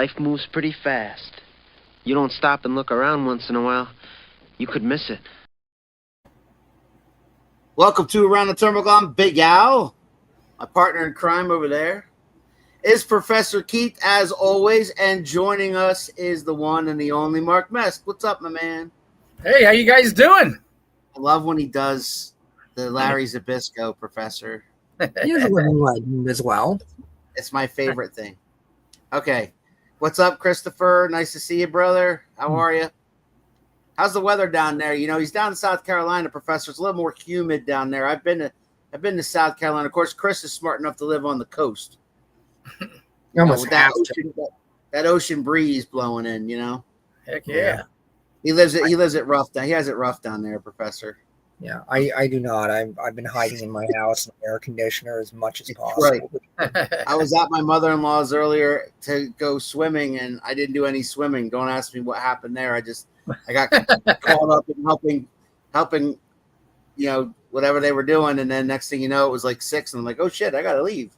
Life moves pretty fast. You don't stop and look around once in a while, you could miss it. Welcome to Around the Turnbuckle. I'm Big Al. My partner in crime over there is Professor Keith, as always, and joining us is the one and the only Mark Mest. What's up, my man? Hey, how you guys doing? I love when he does the Larry Zabisco, Professor. He's a living legend as well. It's my favorite thing. Okay. What's up, Christopher? Nice to see you, brother. How are you? How's the weather down there? You know, he's down in South Carolina, Professor. It's a little more humid down there. I've been to South Carolina. Of course, Chris is smart enough to live on the coast. You almost with that have that ocean breeze blowing in, you know. Heck yeah. He lives it rough down. He has it rough down there, Professor. Yeah, I do not. I've been hiding in my house in the air conditioner as much as possible. Right. I was at my mother-in-law's earlier to go swimming, and I didn't do any swimming. Don't ask me what happened there. I got caught up in helping, you know, whatever they were doing, and then next thing you know, it was like 6, and I'm like, oh shit, I gotta leave.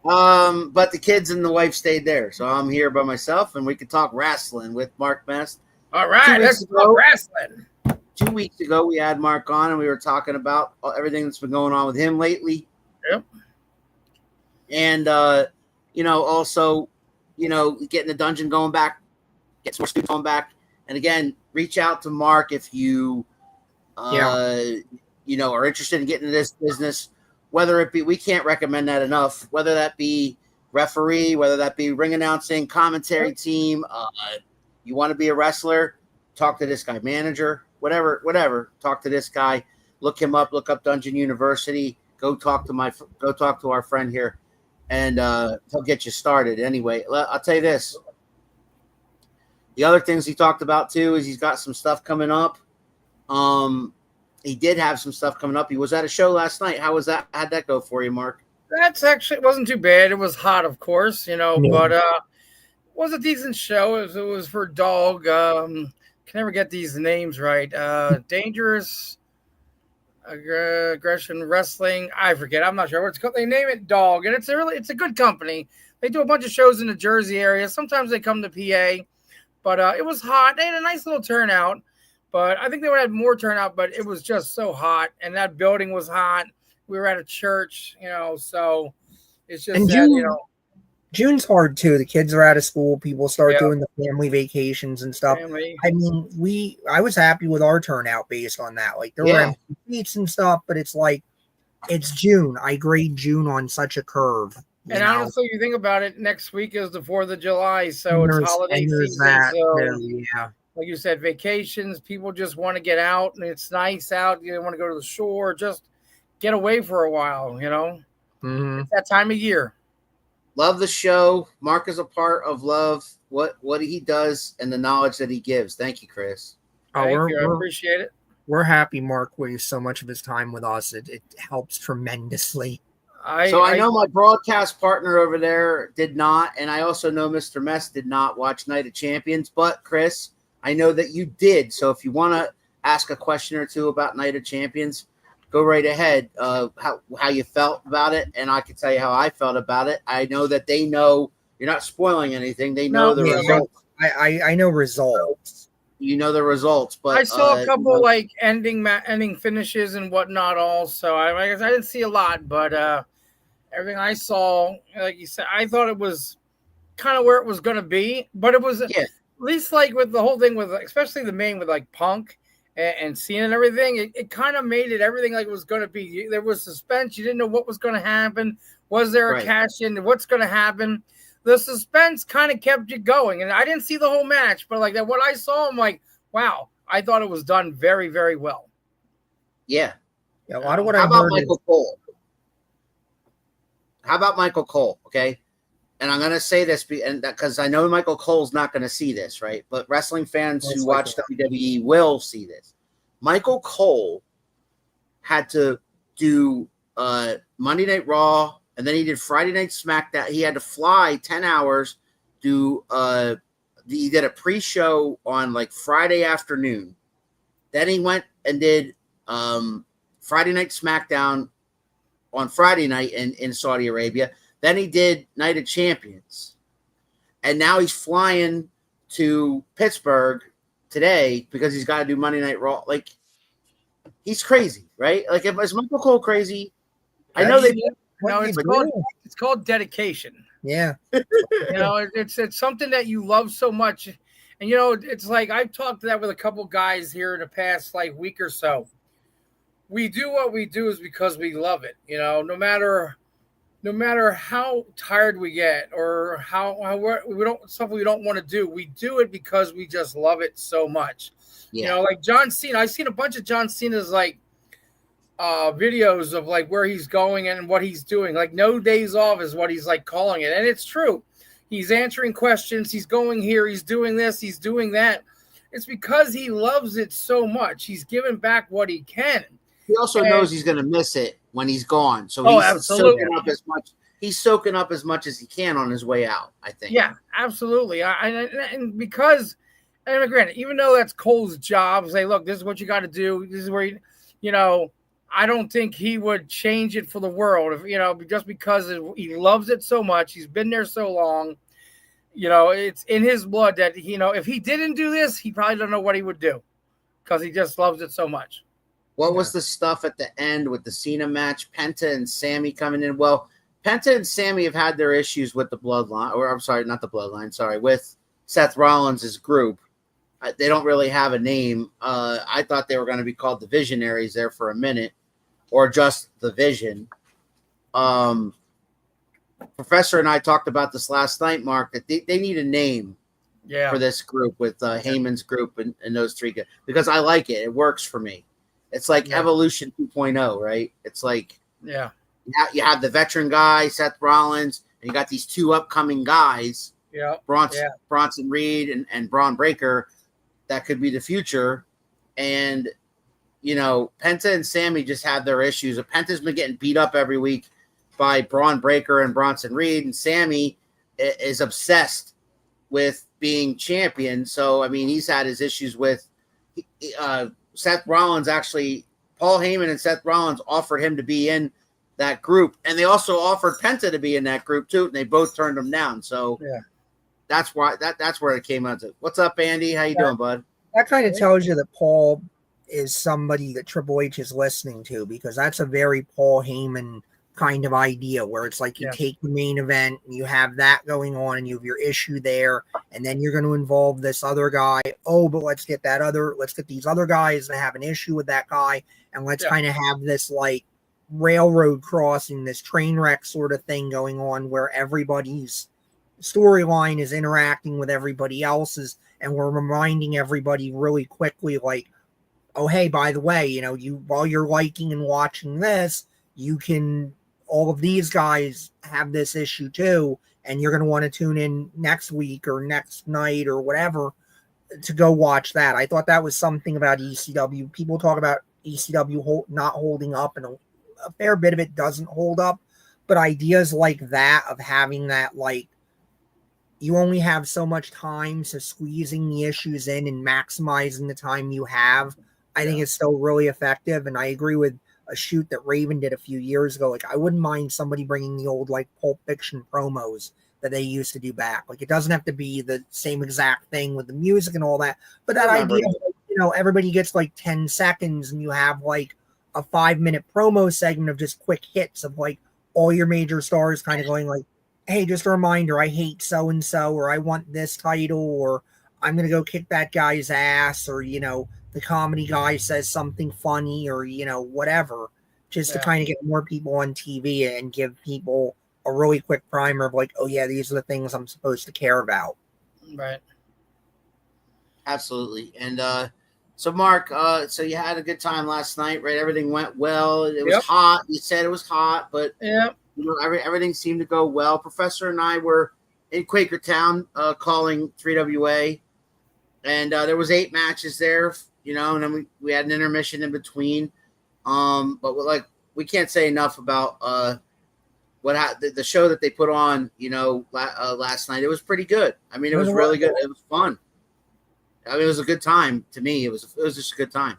But the kids and the wife stayed there, so I'm here by myself, and we could talk wrestling with Mark Mest. All right, let's talk wrestling. 2 weeks ago, we had Mark on, and we were talking about everything that's been going on with him lately. Yep. And, you know, also, you know, getting the dungeon going back, get some more students going back. And again, reach out to Mark if you, you know, are interested in getting into this business. Whether it be, we can't recommend that enough, whether that be referee, whether that be ring announcing, commentary team, you want to be a wrestler, talk to this guy, manager, whatever, talk to this guy, look him up, look up Dungeon University, go talk to our friend here, and he'll get you started. Anyway, I'll tell you this. The other things he talked about too is he's got some stuff coming up. He did have some stuff coming up. He was at a show last night. How was that? How'd that go for you, Mark? That's actually, it wasn't too bad. It was hot, of course, you know, but it was a decent show. It was for Dog. Can never get these names right. Dangerous Aggression Wrestling. I forget. I'm not sure what it's called. They name it Dog, and it's a good company. They do a bunch of shows in the Jersey area. Sometimes they come to PA, but it was hot. They had a nice little turnout, but I think they would have more turnout, but it was just so hot, and that building was hot. We were at a church, you know, so it's just you know. June's hard too. The kids are out of school. People start doing the family vacations and stuff. I mean, I was happy with our turnout based on that. Like there were empty seats and stuff, but it's like it's June. I grade June on such a curve. And honestly, you think about it, next week is the 4th of July, so it's holiday season. So, like you said, vacations. People just want to get out, and it's nice out. You want to go to the shore, just get away for a while. You know, It's that time of year. Love the show. Mark is a part of love what he does and the knowledge that he gives. Thank you, Chris. Thank you. I appreciate it. We're happy Mark wastes so much of his time with us. It helps tremendously. I know my broadcast partner over there did not, and I also know Mr. Mest did not watch Night of Champions. But Chris, I know that you did. So if you want to ask a question or two about Night of Champions, go right ahead. How you felt about it, and I can tell you how I felt about it. I know that they know you're not spoiling anything. They know the results. I know results. You know the results, but I saw a couple like ending finishes and whatnot. Also, I guess I didn't see a lot, but everything I saw, like you said, I thought it was kind of where it was going to be. But it was at least like with the whole thing with, especially the main with like Punk and Cena and everything, it kind of made it everything like it was going to be. There was suspense. You didn't know what was going to happen. Was there a cash in? What's going to happen? The suspense kind of kept you going. And I didn't see the whole match, but like that, what I saw, I'm like, wow, I thought it was done very, very well. Yeah. A lot of what How I about heard Michael Cole? How about Michael Cole? Okay. And I'm going to say this because I know Michael Cole's not going to see this, right? But wrestling fans who watch WWE will see this. Michael Cole had to do Monday Night Raw, and then he did Friday Night SmackDown. He had to fly 10 hours, he did a pre-show on like Friday afternoon. Then he went and did Friday Night SmackDown on Friday night in Saudi Arabia. Then he did Night of Champions. and now he's flying to Pittsburgh today because he's got to do Monday Night Raw. Like, he's crazy, right? Like, is Michael Cole crazy? I know they. No, it's called dedication. Yeah. It's something that you love so much. And, it's like I've talked to that with a couple guys here in the past, like, week or so. We do what we do is because we love it. No matter how tired we get or how something we don't want to do, we do it because we just love it so much. Yeah. Like John Cena, I've seen a bunch of John Cena's like videos of like where he's going and what he's doing. Like no days off is what he's like calling it. And it's true. He's answering questions. He's going here. He's doing this. He's doing that. It's because he loves it so much. He's giving back what he can. He also knows he's going to miss it when he's gone. So he's soaking up as much as he can on his way out, I think. Yeah, absolutely. And granted, even though that's Cole's job, say, look, this is what you got to do. This is where I don't think he would change it for the world, just because he loves it so much. He's been there so long. It's in his blood that, if he didn't do this, he probably don't know what he would do because he just loves it so much. What was the stuff at the end with the Cena match? Penta and Sammy coming in. Well, Penta and Sammy have had their issues with the bloodline, or I'm sorry, not the bloodline, sorry, with Seth Rollins' group. They don't really have a name. I thought they were going to be called the Visionaries there for a minute, or just the Vision. Professor and I talked about this last night, Mark, that they need a name for this group with Heyman's group and those three guys, because I like it. It works for me. It's like Evolution 2.0, right? It's like you have the veteran guy, Seth Rollins, and you got these two upcoming guys, Bronson Reed and Braun Breaker, that could be the future. And, Penta and Sammy just had their issues. Penta's been getting beat up every week by Braun Breaker and Bronson Reed, and Sammy is obsessed with being champion. So, I mean, he's had his issues with Seth Rollins. Actually, Paul Heyman and Seth Rollins offered him to be in that group, and they also offered Penta to be in that group too, and they both turned him down. So that's why that's where it came out to. What's up, Andy? How you doing, bud? That kind of tells you that Paul is somebody that Triple H is listening to, because that's a very Paul Heyman kind of idea, where it's like you take the main event and you have that going on and you have your issue there, and then you're going to involve this other guy. Oh, but let's get these other guys that have an issue with that guy, and let's kind of have this like railroad crossing, this train wreck sort of thing going on, where everybody's storyline is interacting with everybody else's, and we're reminding everybody really quickly, like, oh, hey, by the way, you while you're liking and watching this, all of these guys have this issue too, and you're going to want to tune in next week or next night or whatever to go watch that. I thought that was something about ECW. People talk about ECW not holding up, and a fair bit of it doesn't hold up, but ideas like that, of having that, like, you only have so much time, so squeezing the issues in and maximizing the time you have, I think is still really effective. And I agree with a shoot that Raven did a few years ago. Like, I wouldn't mind somebody bringing the old, like, Pulp Fiction promos that they used to do back. Like, it doesn't have to be the same exact thing with the music and all that, but that idea, everybody gets like 10 seconds and you have like a 5-minute promo segment of just quick hits of like all your major stars kind of going like, hey, just a reminder, I hate so-and-so, or I want this title, or I'm going to go kick that guy's ass, or, the comedy guy says something funny, or, whatever, just to kind of get more people on TV and give people a really quick primer of like, oh yeah, these are the things I'm supposed to care about. Right. Absolutely. And so Mark, so you had a good time last night, right? Everything went well. It was hot. You said it was hot, but everything seemed to go well. Professor and I were in Quakertown calling 3WA, and there was 8 matches there, and then we had an intermission in between. But we can't say enough about the show that they put on, last night. It was pretty good. I mean, it was really good. It was fun. I mean, it was a good time to me. It was just a good time.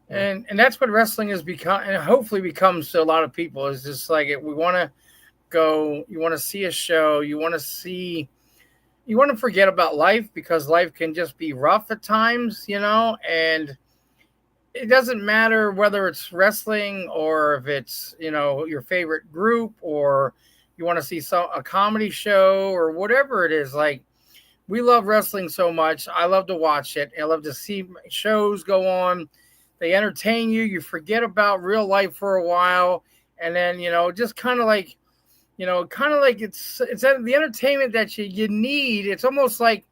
And that's what wrestling has become, and hopefully becomes to a lot of people. Is just like we want to go. You want to see a show. You want to see you want to forget about life because life can just be rough at times, and it doesn't matter whether it's wrestling or if it's, your favorite group or you want to see a comedy show or whatever it is. Like, we love wrestling so much. I love to watch it. I love to see shows go on. They entertain you. You forget about real life for a while. And then, just kind of like, it's the entertainment that you need. It's almost like,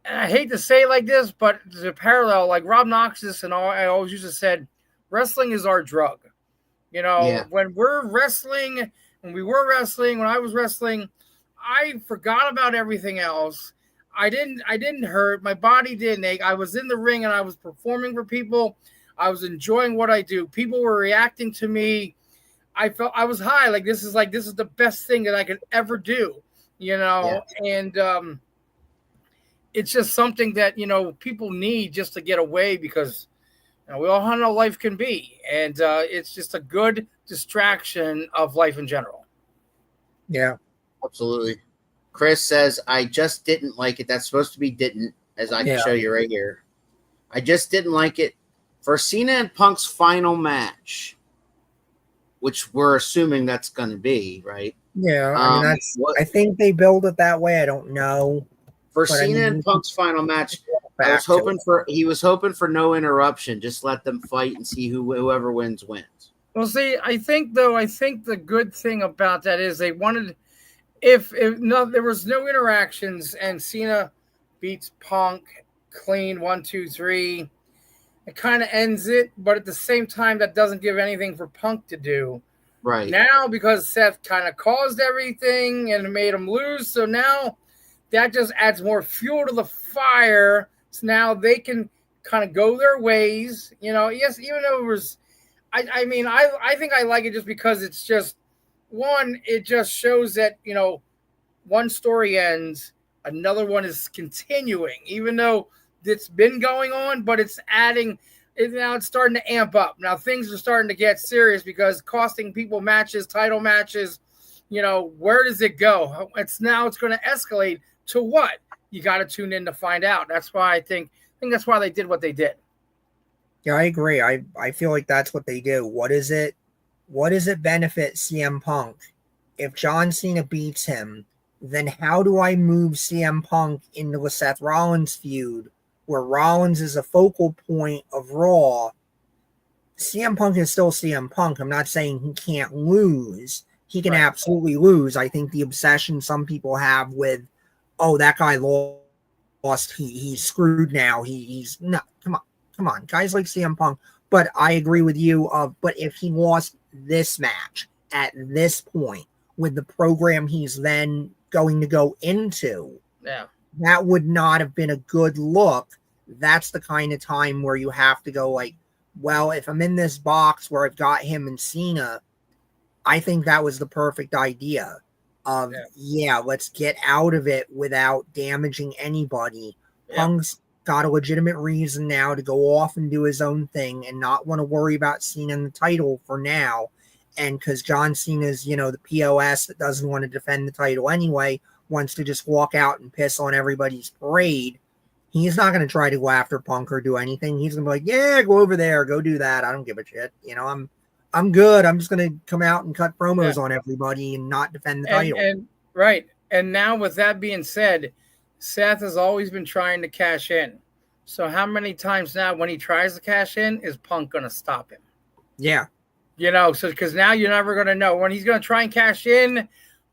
and I hate to say it like this, but there's a parallel. Like Rob Noxus and all, I always used to said, wrestling is our drug. When we're wrestling, when we were wrestling, when I was wrestling, I forgot about everything else. I didn't hurt. My body didn't ache. I was in the ring and I was performing for people. I was enjoying what I do. People were reacting to me. I felt I was high. This is the best thing that I could ever do, and it's just something that, people need just to get away because we all know how life can be. And it's just a good distraction of life in general. Yeah, absolutely. Chris says, I just didn't like it. That's supposed to be didn't, as I can show you right here. I just didn't like it for Cena and Punk's final match, which we're assuming that's going to be, right? Yeah, I think they build it that way. I don't know. For Cena and Punk's final match, he was hoping for no interruption. Just let them fight and see whoever wins. Well, see, I think the good thing about that is they wanted, if there was no interactions and Cena beats Punk clean 1, 2, 3, it kind of ends it. But at the same time, that doesn't give anything for Punk to do. Right now, because Seth kind of caused everything and made him lose. So now that just adds more fuel to the fire. So now they can kind of go their ways. Yes, even though it was, I think I like it just because it's just, one, it just shows that, one story ends, another one is continuing, even though it's been going on, but it's adding, now it's starting to amp up. Now things are starting to get serious because costing people matches, title matches, where does it go? It's going to escalate to what? You got to tune in to find out. That's why I think that's why they did what they did. Yeah, I agree. I feel like that's what they do. What does it benefit CM Punk if John Cena beats him? Then how do I move CM Punk into a Seth Rollins feud where Rollins is a focal point of Raw? CM Punk is still CM Punk. I'm not saying he can't lose. He can absolutely lose. I think the obsession some people have with, oh, that guy lost. He's screwed now. He's not. Come on, guys like CM Punk. But I agree with you. But if he lost this match at this point with the program he's then going to go into, that would not have been a good look. That's the kind of time where you have to go like, well, if I'm in this box where I've got him and Cena, I think that was the perfect idea. Let's get out of it without damaging anybody. Punk's got a legitimate reason now to go off and do his own thing and not want to worry about Cena in the title for now. And because John Cena's, the POS that doesn't want to defend the title anyway, wants to just walk out and piss on everybody's parade, he's not going to try to go after Punk or do anything. He's going to be like, yeah, go over there, go do that. I don't give a shit. I'm good. I'm just going to come out and cut promos on everybody and not defend the title. And now with that being said, Seth has always been trying to cash in. So how many times now when he tries to cash in is Punk going to stop him? Yeah. So because now you're never going to know. When he's going to try and cash in,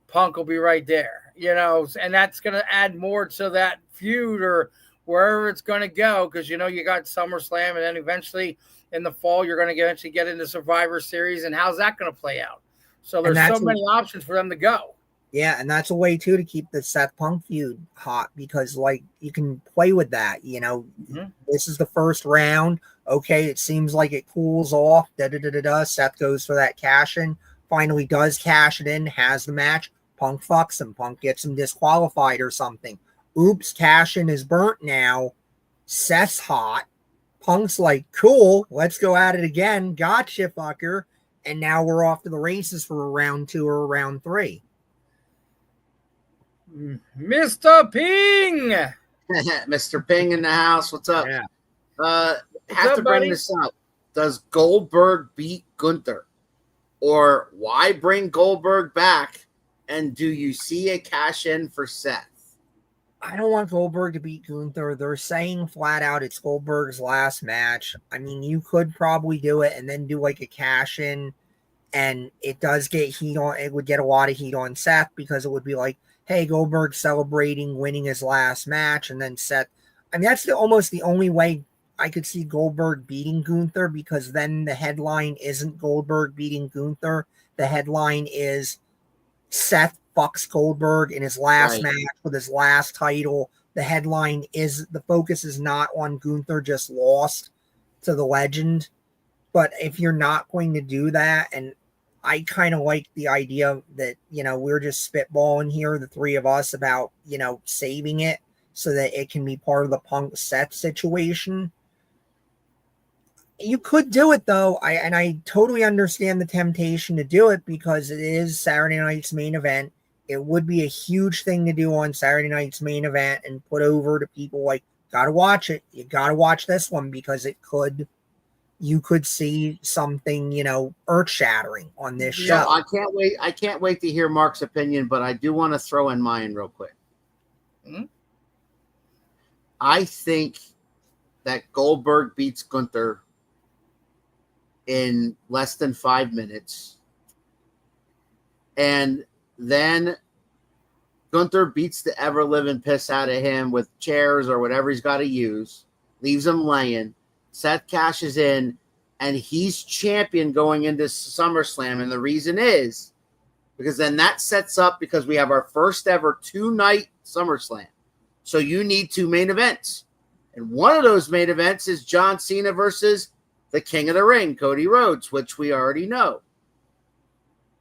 Punk will be right there, and that's going to add more to that feud or wherever it's going to go because, you got SummerSlam and then eventually in the fall you're going to eventually get into Survivor Series, and how's that going to play out? So there's so many options for them to go. Yeah, and that's a way, too, to keep the Seth Punk feud hot because, you can play with that, This is the first round. Okay, it seems like it cools off. Seth goes for that cash-in. Finally does cash it in, has the match. Punk fucks him. Punk gets him disqualified or something. Oops, cash-in is burnt now. Seth's hot. Punk's like, cool, let's go at it again. Gotcha, fucker. And now we're off to the races for a round 2 or a round 3. Mr. Ping. Mr. Ping in the house. What's up? Yeah. Have to bring this up. Does Goldberg beat Gunther? Or why bring Goldberg back? And do you see a cash in for Seth? I don't want Goldberg to beat Gunther. They're saying flat out it's Goldberg's last match. I mean, you could probably do it and then do like a cash in, and it does get heat on. It would get a lot of heat on Seth because it would be like, hey, Goldberg celebrating winning his last match, and then Seth. I mean, that's almost the only way I could see Goldberg beating Gunther, because then the headline isn't Goldberg beating Gunther. The headline is Seth fucks Goldberg in his last match with his last title. The headline is, the focus is not on Gunther just lost to the legend. But if you're not going to do that, and I kind of like the idea that, you know, we're just spitballing here, the three of us, about, you know, saving it so that it can be part of the Punk Seth situation. You could do it, though. I totally understand the temptation to do it because it is Saturday night's main event. It would be a huge thing to do on Saturday night's main event and put over to people like, gotta watch it. You gotta watch this one because you could see something, you know, earth-shattering on this show. I can't wait. I can't wait to hear Mark's opinion, but I do want to throw in mine real quick. Mm-hmm. I think that Goldberg beats Gunther in less than 5 minutes. And then Gunther beats the ever-living piss out of him with chairs or whatever he's got to use, leaves him laying. Seth cashes in, and he's champion going into SummerSlam. And the reason is because then that sets up, because we have our first ever 2-night SummerSlam. So you need 2 main events. And one of those main events is John Cena versus the King of the Ring, Cody Rhodes, which we already know.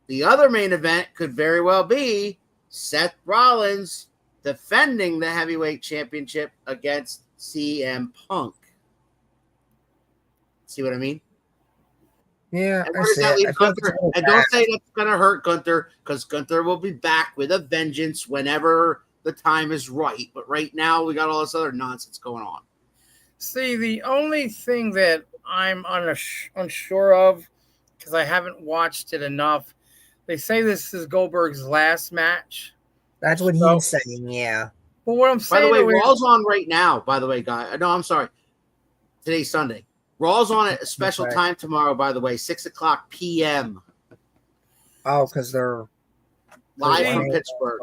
The other main event could very well be Seth Rollins defending the heavyweight championship against CM Punk. See what I mean? Yeah, and don't say that's going to hurt Gunther, because Gunther will be back with a vengeance whenever the time is right. But right now, we got all this other nonsense going on. See, the only thing that I'm unsure of, because I haven't watched it enough, they say this is Goldberg's last match. That's what he's saying, yeah. Well, what I'm saying, by the way, Raw's on right now, by the way, guy. No, I'm sorry. Today's Sunday. Raw's on at a special time tomorrow, by the way, 6:00 p.m. Oh, because they're live from Pittsburgh.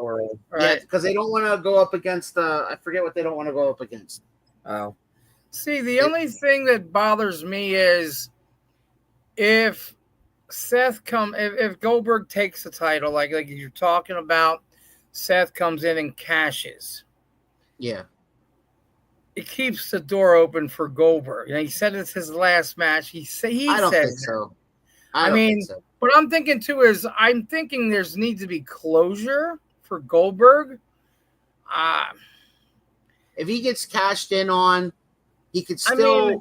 Yeah, because they don't want to go up against, I forget what they don't want to go up against. Oh. See, the only thing that bothers me is if Goldberg takes the title, like you're talking about, Seth comes in and cashes. Yeah. It keeps the door open for Goldberg. You know, he said it's his last match. I don't think so. What I'm thinking too is there's needs to be closure for Goldberg. If he gets cashed in on, he could still,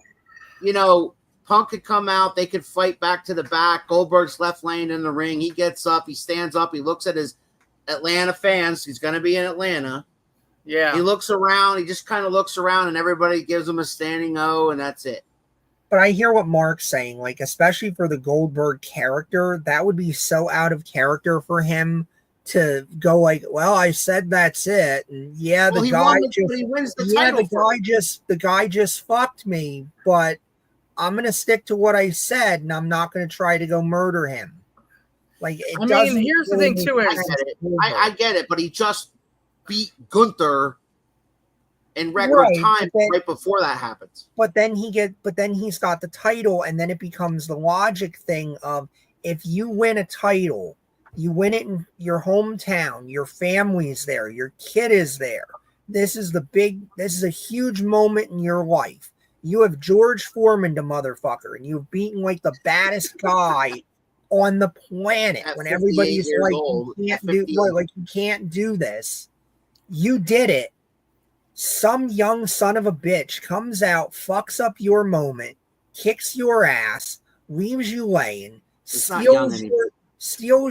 Punk could come out. They could fight back to the back. Goldberg's left laying in the ring. He gets up. He stands up. He looks at his Atlanta fans. He's going to be in Atlanta. Yeah. He looks around. He just kind of looks around, and everybody gives him a standing O, and that's it. But I hear what Mark's saying. Like, especially for the Goldberg character, that would be so out of character for him to go like, well, I said that's it. And yeah, the guy just fucked me, but I'm going to stick to what I said, and I'm not going to try to go murder him. Like, here's the thing too. I get it, but he just beat Gunther in record time right before that happens. But then he's got the title, and then it becomes the logic thing of, if you win a title, you win it in your hometown, your family's there, your kid is there. This is a huge moment in your life. You have George Foreman, the motherfucker, and you've beaten like the baddest guy on the planet. When everybody's like, you can't do this. You did it. Some young son of a bitch comes out, fucks up your moment, kicks your ass, leaves you laying, steals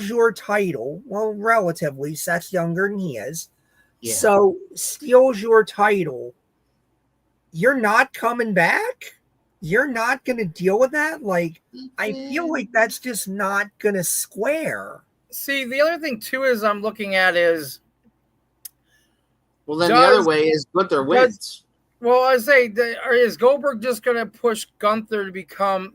your title. Well, relatively, Seth's younger than he is. Yeah. So steals your title. You're not coming back? You're not going to deal with that? Like, I feel like that's just not going to square. See, the other thing, too, is I'm looking at is... Well, then the other way is Gunther wins. Well, I say, is Goldberg just going to push Gunther to become,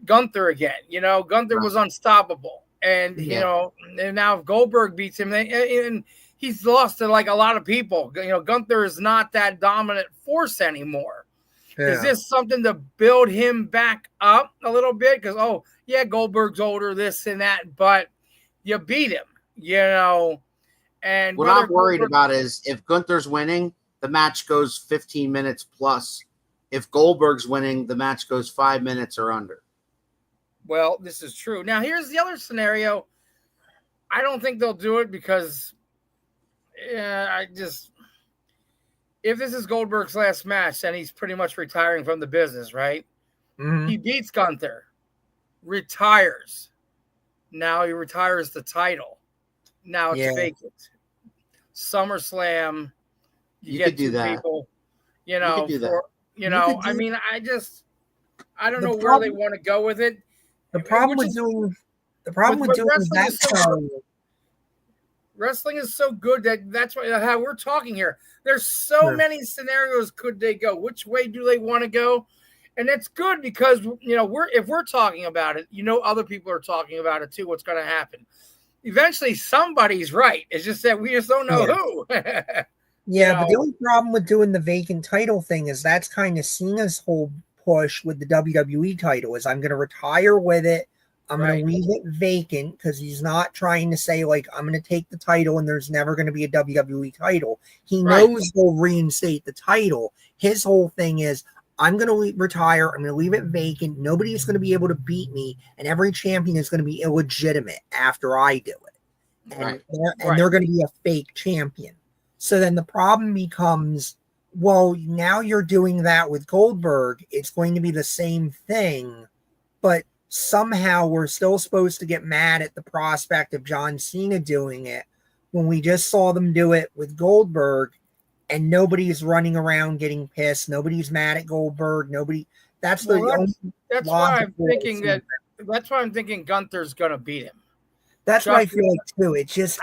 Gunther again? Gunther was unstoppable. And, and now if Goldberg beats him, and he's lost to like a lot of people. Gunther is not that dominant force anymore. Yeah. Is this something to build him back up a little bit? Because, Goldberg's older, this and that, but you beat him, And what I'm worried about is if Gunther's winning, the match goes 15 minutes plus. If Goldberg's winning, the match goes 5 minutes or under. Well, this is true. Now, here's the other scenario. I don't think they'll do it because if this is Goldberg's last match, then he's pretty much retiring from the business, right? Mm-hmm. He beats Gunther, retires. Now he retires the title. Now it's vacant. SummerSlam. You could do that. People, you could do that. I don't know where they want to go with it. The problem with doing that wrestling is so good that's why how we're talking here. There's so many scenarios could they go. Which way do they want to go? And it's good because if we're talking about it, other people are talking about it too. What's going to happen? Eventually, somebody's right. It's just that we just don't know who. But the only problem with doing the vacant title thing is that's kind of Cena's whole push with the WWE title is I'm going to retire with it. I'm going to leave it vacant because he's not trying to say, like, I'm going to take the title and there's never going to be a WWE title. He knows he'll reinstate the title. His whole thing is, I'm going to retire. I'm going to leave it vacant. Nobody's going to be able to beat me. And every champion is going to be illegitimate after I do it. And they're going to be a fake champion. So then the problem becomes, well, now you're doing that with Goldberg. It's going to be the same thing, but somehow we're still supposed to get mad at the prospect of John Cena doing it when we just saw them do it with Goldberg and nobody's running around getting pissed. Nobody's mad at Goldberg. That's why I'm thinking Gunther's going to beat him. That's what I feel like too. It's just,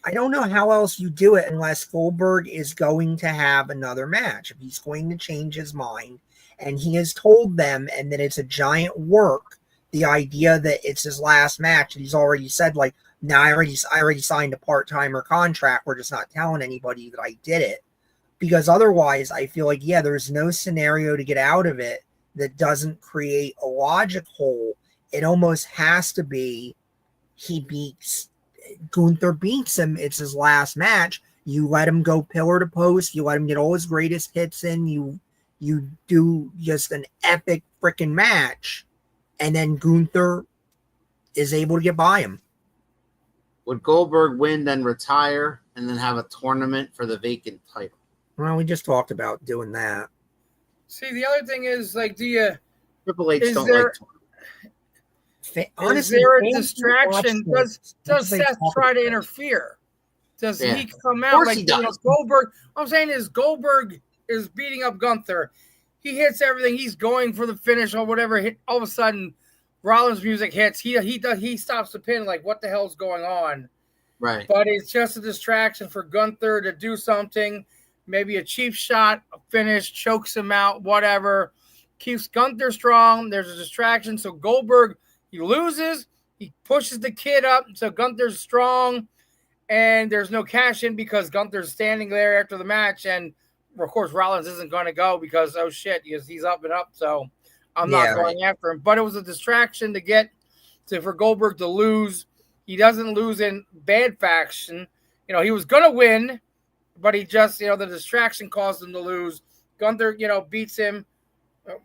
I don't know how else you do it unless Goldberg is going to have another match. If he's going to change his mind and he has told them and that it's a giant work, the idea that it's his last match, and he's already said, like, now I already signed a part-timer contract. We're just not telling anybody that I did it. Because otherwise, I feel like, there's no scenario to get out of it that doesn't create a logic hole. It almost has to be Gunther beats him. It's his last match. You let him go pillar to post. You let him get all his greatest hits in. You do just an epic freaking match. And then Gunther is able to get by him. Would Goldberg win, then retire, and then have a tournament for the vacant title? Well, we just talked about doing that. See, the other thing is, like, Triple H don't like tournaments. Honestly, is there a distraction? Does Seth try to interfere? Does he come out like Goldberg? What I'm saying is Goldberg is beating up Gunther. He hits everything. He's going for the finish or whatever. All of a sudden, Rollins' music hits. He stops the pin. Like, what the hell's going on? Right. But it's just a distraction for Gunther to do something. Maybe a cheap shot, a finish, chokes him out, whatever. Keeps Gunther strong. There's a distraction. So Goldberg, he loses. He pushes the kid up. So Gunther's strong. And there's no cash in because Gunther's standing there after the match. And, of course, Rollins isn't going to go because, oh, shit, he's up and up. So I'm not going after him. But it was a distraction for Goldberg to lose. He doesn't lose in bad fashion. He was going to win, but he just, the distraction caused him to lose. Gunther, beats him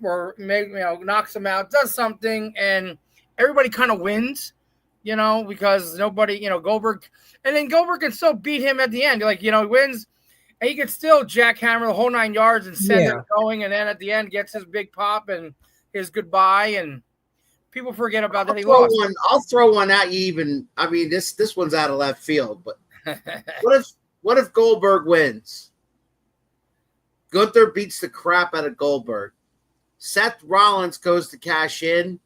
or maybe, knocks him out, does something, and everybody kind of wins, because nobody, Goldberg, and then Goldberg can still beat him at the end. He wins, and he can still jackhammer the whole 9 yards and send it going, and then at the end gets his big pop and his goodbye, and people forget about that. I'll throw one at you. This one's out of left field, but What if Goldberg wins? Gunther beats the crap out of Goldberg. Seth Rollins goes to cash in,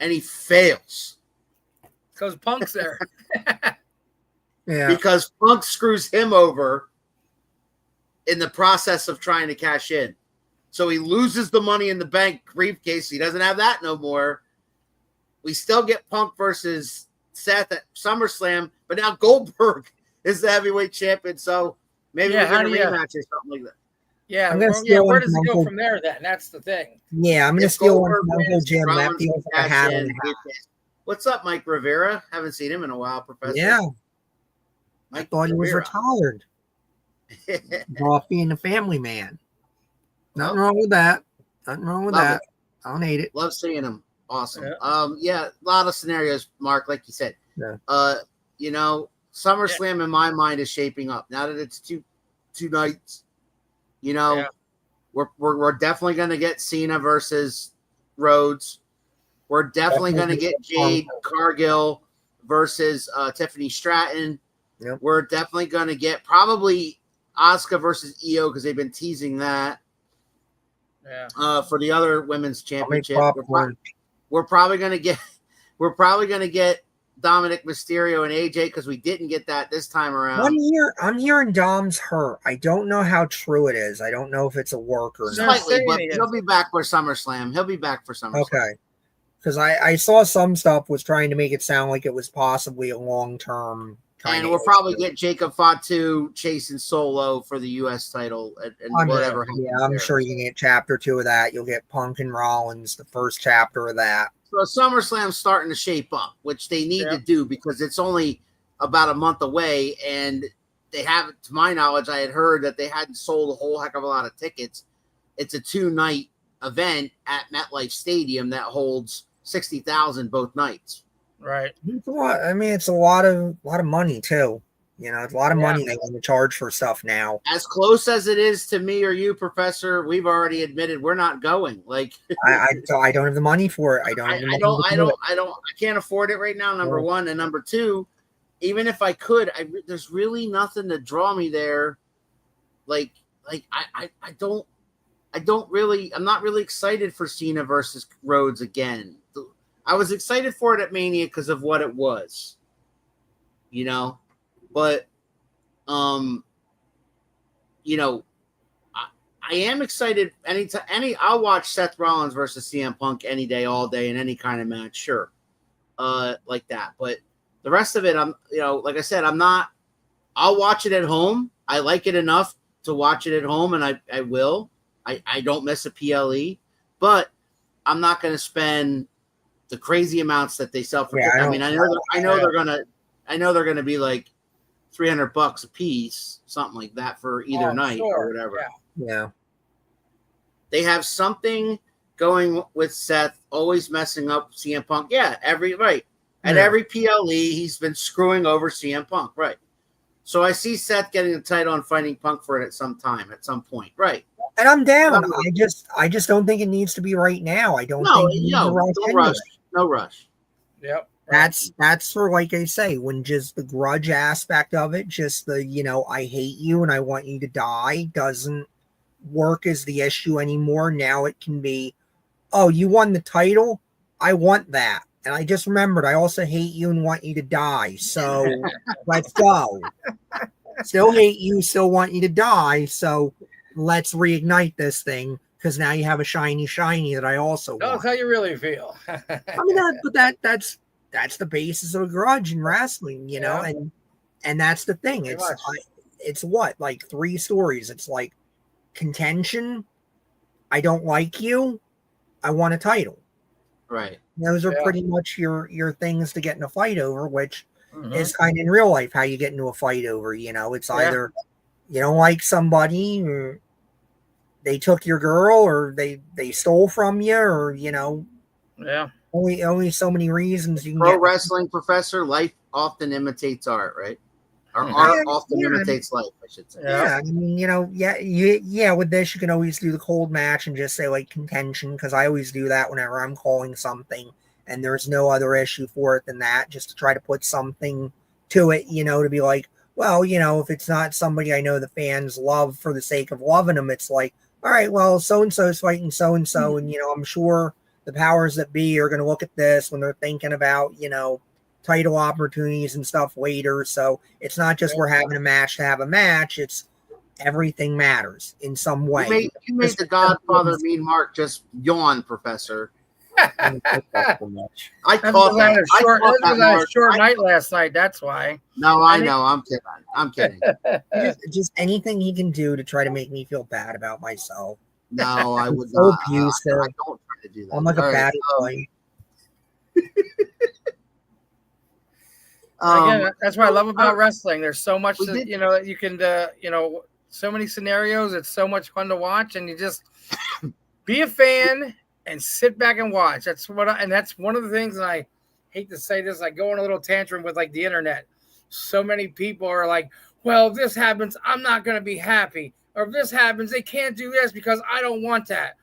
and he fails. Because Punk's there. Yeah. Because Punk screws him over in the process of trying to cash in. So he loses the Money in the Bank briefcase. He doesn't have that no more. We still get Punk versus Seth at SummerSlam, but now Goldberg is the heavyweight champion. So maybe we get a rematch or something like that. Yeah, where does it go from there then? That's the thing. Yeah, I'm going to steal one from Uncle Jim. That feels like a hat on the hat. What's up, Mike Rivera? Haven't seen him in a while, Professor. Yeah. Mike I thought he was Rivera. retired. Off being a family man. Nothing wrong with that. Nothing wrong with that. I don't hate it. Love seeing him. Awesome. Yeah, a lot of scenarios, Mark, like you said. Yeah. SummerSlam in my mind is shaping up. Now that it's two nights, we're definitely going to get Cena versus Rhodes. We're definitely going to get Jade Cargill versus Tiffany Stratton. Yep. We're definitely going to get probably Asuka versus Io because they've been teasing that. Yeah. For the other women's championship, we're probably going to get Dominic Mysterio and AJ because we didn't get that this time around. I'm hearing Dom's hurt. I don't know how true it is. I don't know if it's a work or not. Slightly, but he'll be back for SummerSlam. Okay. Because I saw some stuff was trying to make it sound like it was possibly a long-term kind and of we'll probably get Jacob Fatu chasing Solo for the U.S. title and whatever. I'm sure you can get chapter 2 of that. You'll get Punk and Rollins, the first chapter of that. So SummerSlam's starting to shape up, which they need to do because it's only about a month away, and they haven't, to my knowledge, I had heard that they hadn't sold a whole heck of a lot of tickets. It's a 2-night event at MetLife Stadium that holds 60,000 both nights. Right. It's a lot. I mean, it's a lot of money too. It's a lot of money they want to charge for stuff now. As close as it is to me or you, Professor, we've already admitted we're not going. Like I don't have the money for it. I can't afford it right now. Number one, and number two, even if I could, there's really nothing to draw me there. I'm not really excited for Cena versus Rhodes again. I was excited for it at Mania because of what it was, but, I am excited I'll watch Seth Rollins versus CM Punk any day, all day in any kind of match. Sure. Like that. But the rest of it, like I said, I'll watch it at home. I like it enough to watch it at home, and I will. I don't miss a PLE, but I'm not going to spend the crazy amounts that they sell for. I know they're gonna be like $300 a piece, something like that for either night or whatever. Yeah. They have something going with Seth, always messing up CM Punk. Yeah, every PLE he's been screwing over CM Punk, right? So I see Seth getting the title and fighting Punk for it at some point, right? And I'm down. I just don't think it needs to be right now. I don't think no rush. Yep. That's for, like I say, when just the grudge aspect of it, just the, I hate you and I want you to die doesn't work as the issue anymore. Now it can be, oh, you won the title. I want that. And I just remembered, I also hate you and want you to die. So let's go. Still hate you, still want you to die. So let's reignite this thing, because now you have a shiny that I also want. That's how you really feel. I mean, that's the basis of a grudge in wrestling, and that's the thing. It's like 3 stories. It's like contention. I don't like you. I want a title. Right. Those are pretty much your things to get in a fight over, which is kind of in real life how you get into a fight over. It's either you don't like somebody, or they took your girl, or they stole from you, or only so many reasons you can get. Wrestling, Professor, life often imitates art, right? Or art often imitates life, I should say. Yeah, I mean, with this you can always do the cold match and just say like contention, because I always do that whenever I'm calling something and there's no other issue for it than that, just to try to put something to it, to be like, well, if it's not somebody I know the fans love for the sake of loving them, it's like, all right, well, so and so's fighting so and so, and I'm sure the powers that be are going to look at this when they're thinking about title opportunities and stuff later. So it's not just we're having a match to have a match; it's everything matters in some way. You made the Godfather Mean Mark just yawn, Professor. I caught that. I had a short night last night. That's why. No, I know. I'm kidding. I'm kidding. just anything he can do to try to make me feel bad about myself. No, I would not. Abusive. I don't try to do that. I'm like a bad boy. Again, that's what I love about wrestling. There's so much that you can so many scenarios. It's so much fun to watch, and you just be a fan and sit back and watch. That's one of the things. And I hate to say this, I go on a little tantrum with like the internet. So many people are like, "Well, if this happens, I'm not going to be happy," or if this happens, they can't do this because I don't want that.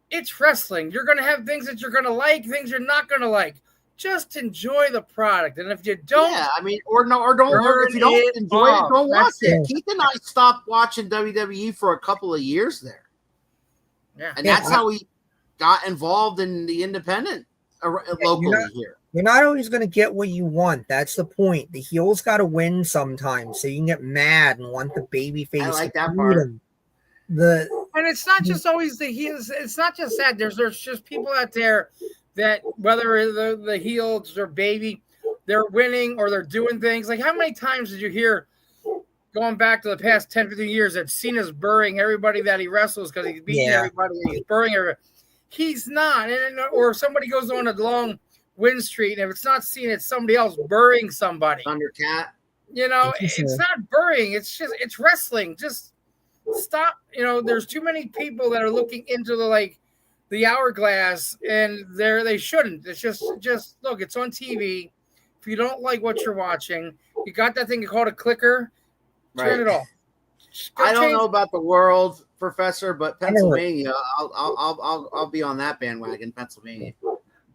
It's wrestling. You're going to have things that you're going to like, things you're not going to like. Just enjoy the product, and if you don't, if you don't enjoy it, don't watch it. Keith and I stopped watching WWE for a couple of years there, and that's how we got involved in the independent locally here. You're not always going to get what you want. That's the point. The heels got to win sometimes, so you can get mad and want the baby face. I like that part. And it's not just always the heels. It's not just that. There's just people out there that whether the heels or baby, they're winning or they're doing things. Like, how many times did you hear, going back to the past 10, 15 years, that Cena's burying everybody that he wrestles because he's beating everybody and he's burying everybody? He's not. Or if somebody goes on a long win streak, and if it's not Cena, it's somebody else burying somebody. Thundercat. It's not burying. It's wrestling. Just stop. There's too many people that are looking into the hourglass, and they shouldn't. It's just look, it's on TV. If you don't like what you're watching, you got that thing called a clicker, turn it off. I don't know about the world, Professor, but Pennsylvania, I'll be on that bandwagon. Pennsylvania.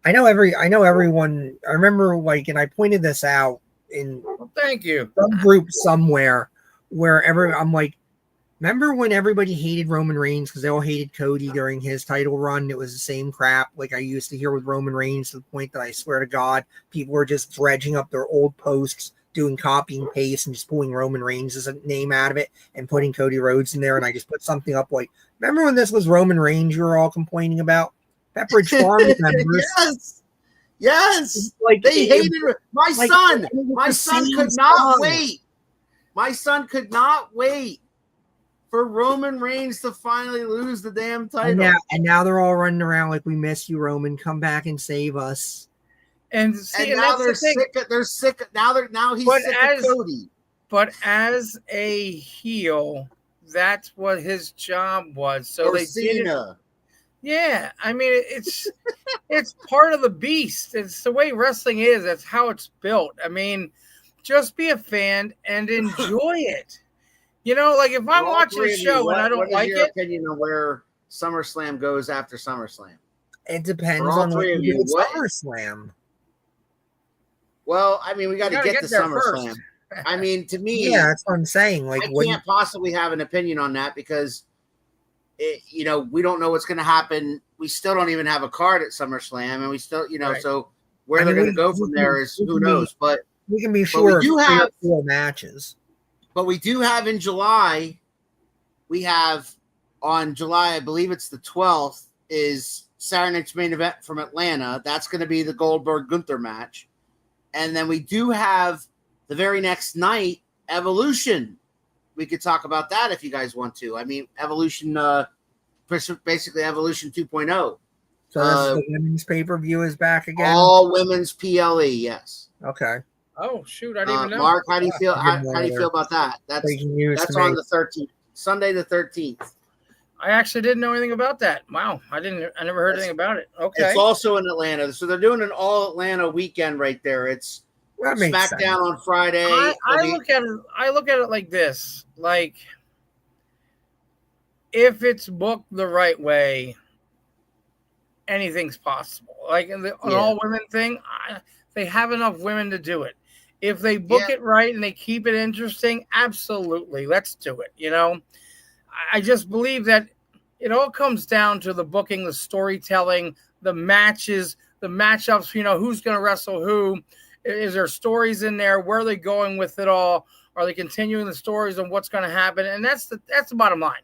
I know everyone. I remember, and I pointed this out in thank you some group somewhere where I'm like, remember when everybody hated Roman Reigns because they all hated Cody during his title run? It was the same crap like I used to hear with Roman Reigns, to the point that I swear to God, people were just dredging up their old posts, doing copy and paste, and just pulling Roman Reigns' name out of it and putting Cody Rhodes in there. And I just put something up like, remember when this was Roman Reigns you were all complaining about? Pepperidge Farm members. Yes. Like, they hated my son. My son could not wait. My son could not wait for Roman Reigns to finally lose the damn title. And now they're all running around like, we miss you, Roman. Come back and save us. And now they're sick. They're sick. Now he's sick of Cody. But as a heel, that's what his job was. So they did it. Yeah, I mean, it's part of the beast. It's the way wrestling is. That's how it's built. I mean, just be a fan and enjoy it. Like if I'm watching a show and I don't like it. What is your opinion on where SummerSlam goes after SummerSlam? It depends on what you do at SummerSlam. Well, I mean, we got to get to SummerSlam. I mean, to me, that's what I'm saying. Like, I can't possibly have an opinion on that because, we don't know what's going to happen. We still don't even have a card at SummerSlam, and we still, right. So where they're going to go from there is who knows. But we can be sure we do have 4 matches. But we do have in July. We have on July, I believe it's the 12th, is Saturday Night's Main Event from Atlanta. That's going to be the Goldberg-Gunther match. And then we do have the very next night, Evolution. We could talk about that if you guys want to. I mean, Evolution, basically Evolution 2.0. So the women's pay-per-view is back again? All women's PLE, yes. Okay. Oh, shoot, I didn't even know. Mark, how do you feel? How do you feel about that? That's on the 13th, Sunday the 13th. I actually didn't know anything about that. Wow, I never heard anything about it. Okay. It's also in Atlanta, so they're doing an all Atlanta weekend right there. It's SmackDown on Friday. I look at it like this: like, if it's booked the right way, anything's possible. Like an all women thing, they have enough women to do it. If they book it right and they keep it interesting, absolutely, let's do it. I just believe that it all comes down to the booking, the storytelling, the matches, the matchups. Who's going to wrestle who? Is there stories in there? Where are they going with it all? Are they continuing the stories on what's going to happen? And that's the bottom line.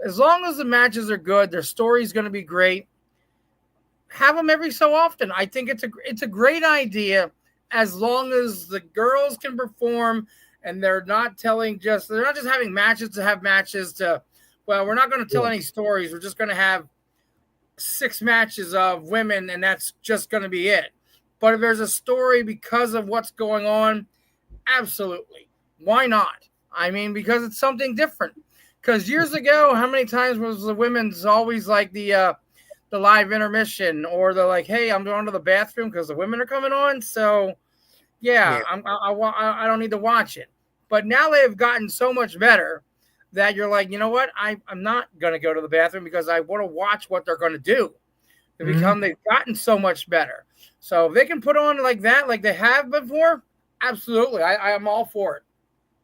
As long as the matches are good, their story's going to be great. Have them every so often. I think it's a great idea, as long as the girls can perform and they're not just having matches to have matches to. Well, we're not going to tell any stories. We're just going to have 6 matches of women, and that's just going to be it. But if there's a story because of what's going on, absolutely. Why not? I mean, because it's something different. Because years ago, how many times was the women's always like the live intermission, or the like, hey, I'm going to the bathroom because the women are coming on. So, I don't need to watch it. But now they have gotten so much better that you're like, you know what? I'm not going to go to the bathroom because I want to watch what they're going to do. They've gotten so much better. So if they can put on like that, like they have before, absolutely. I am all for it.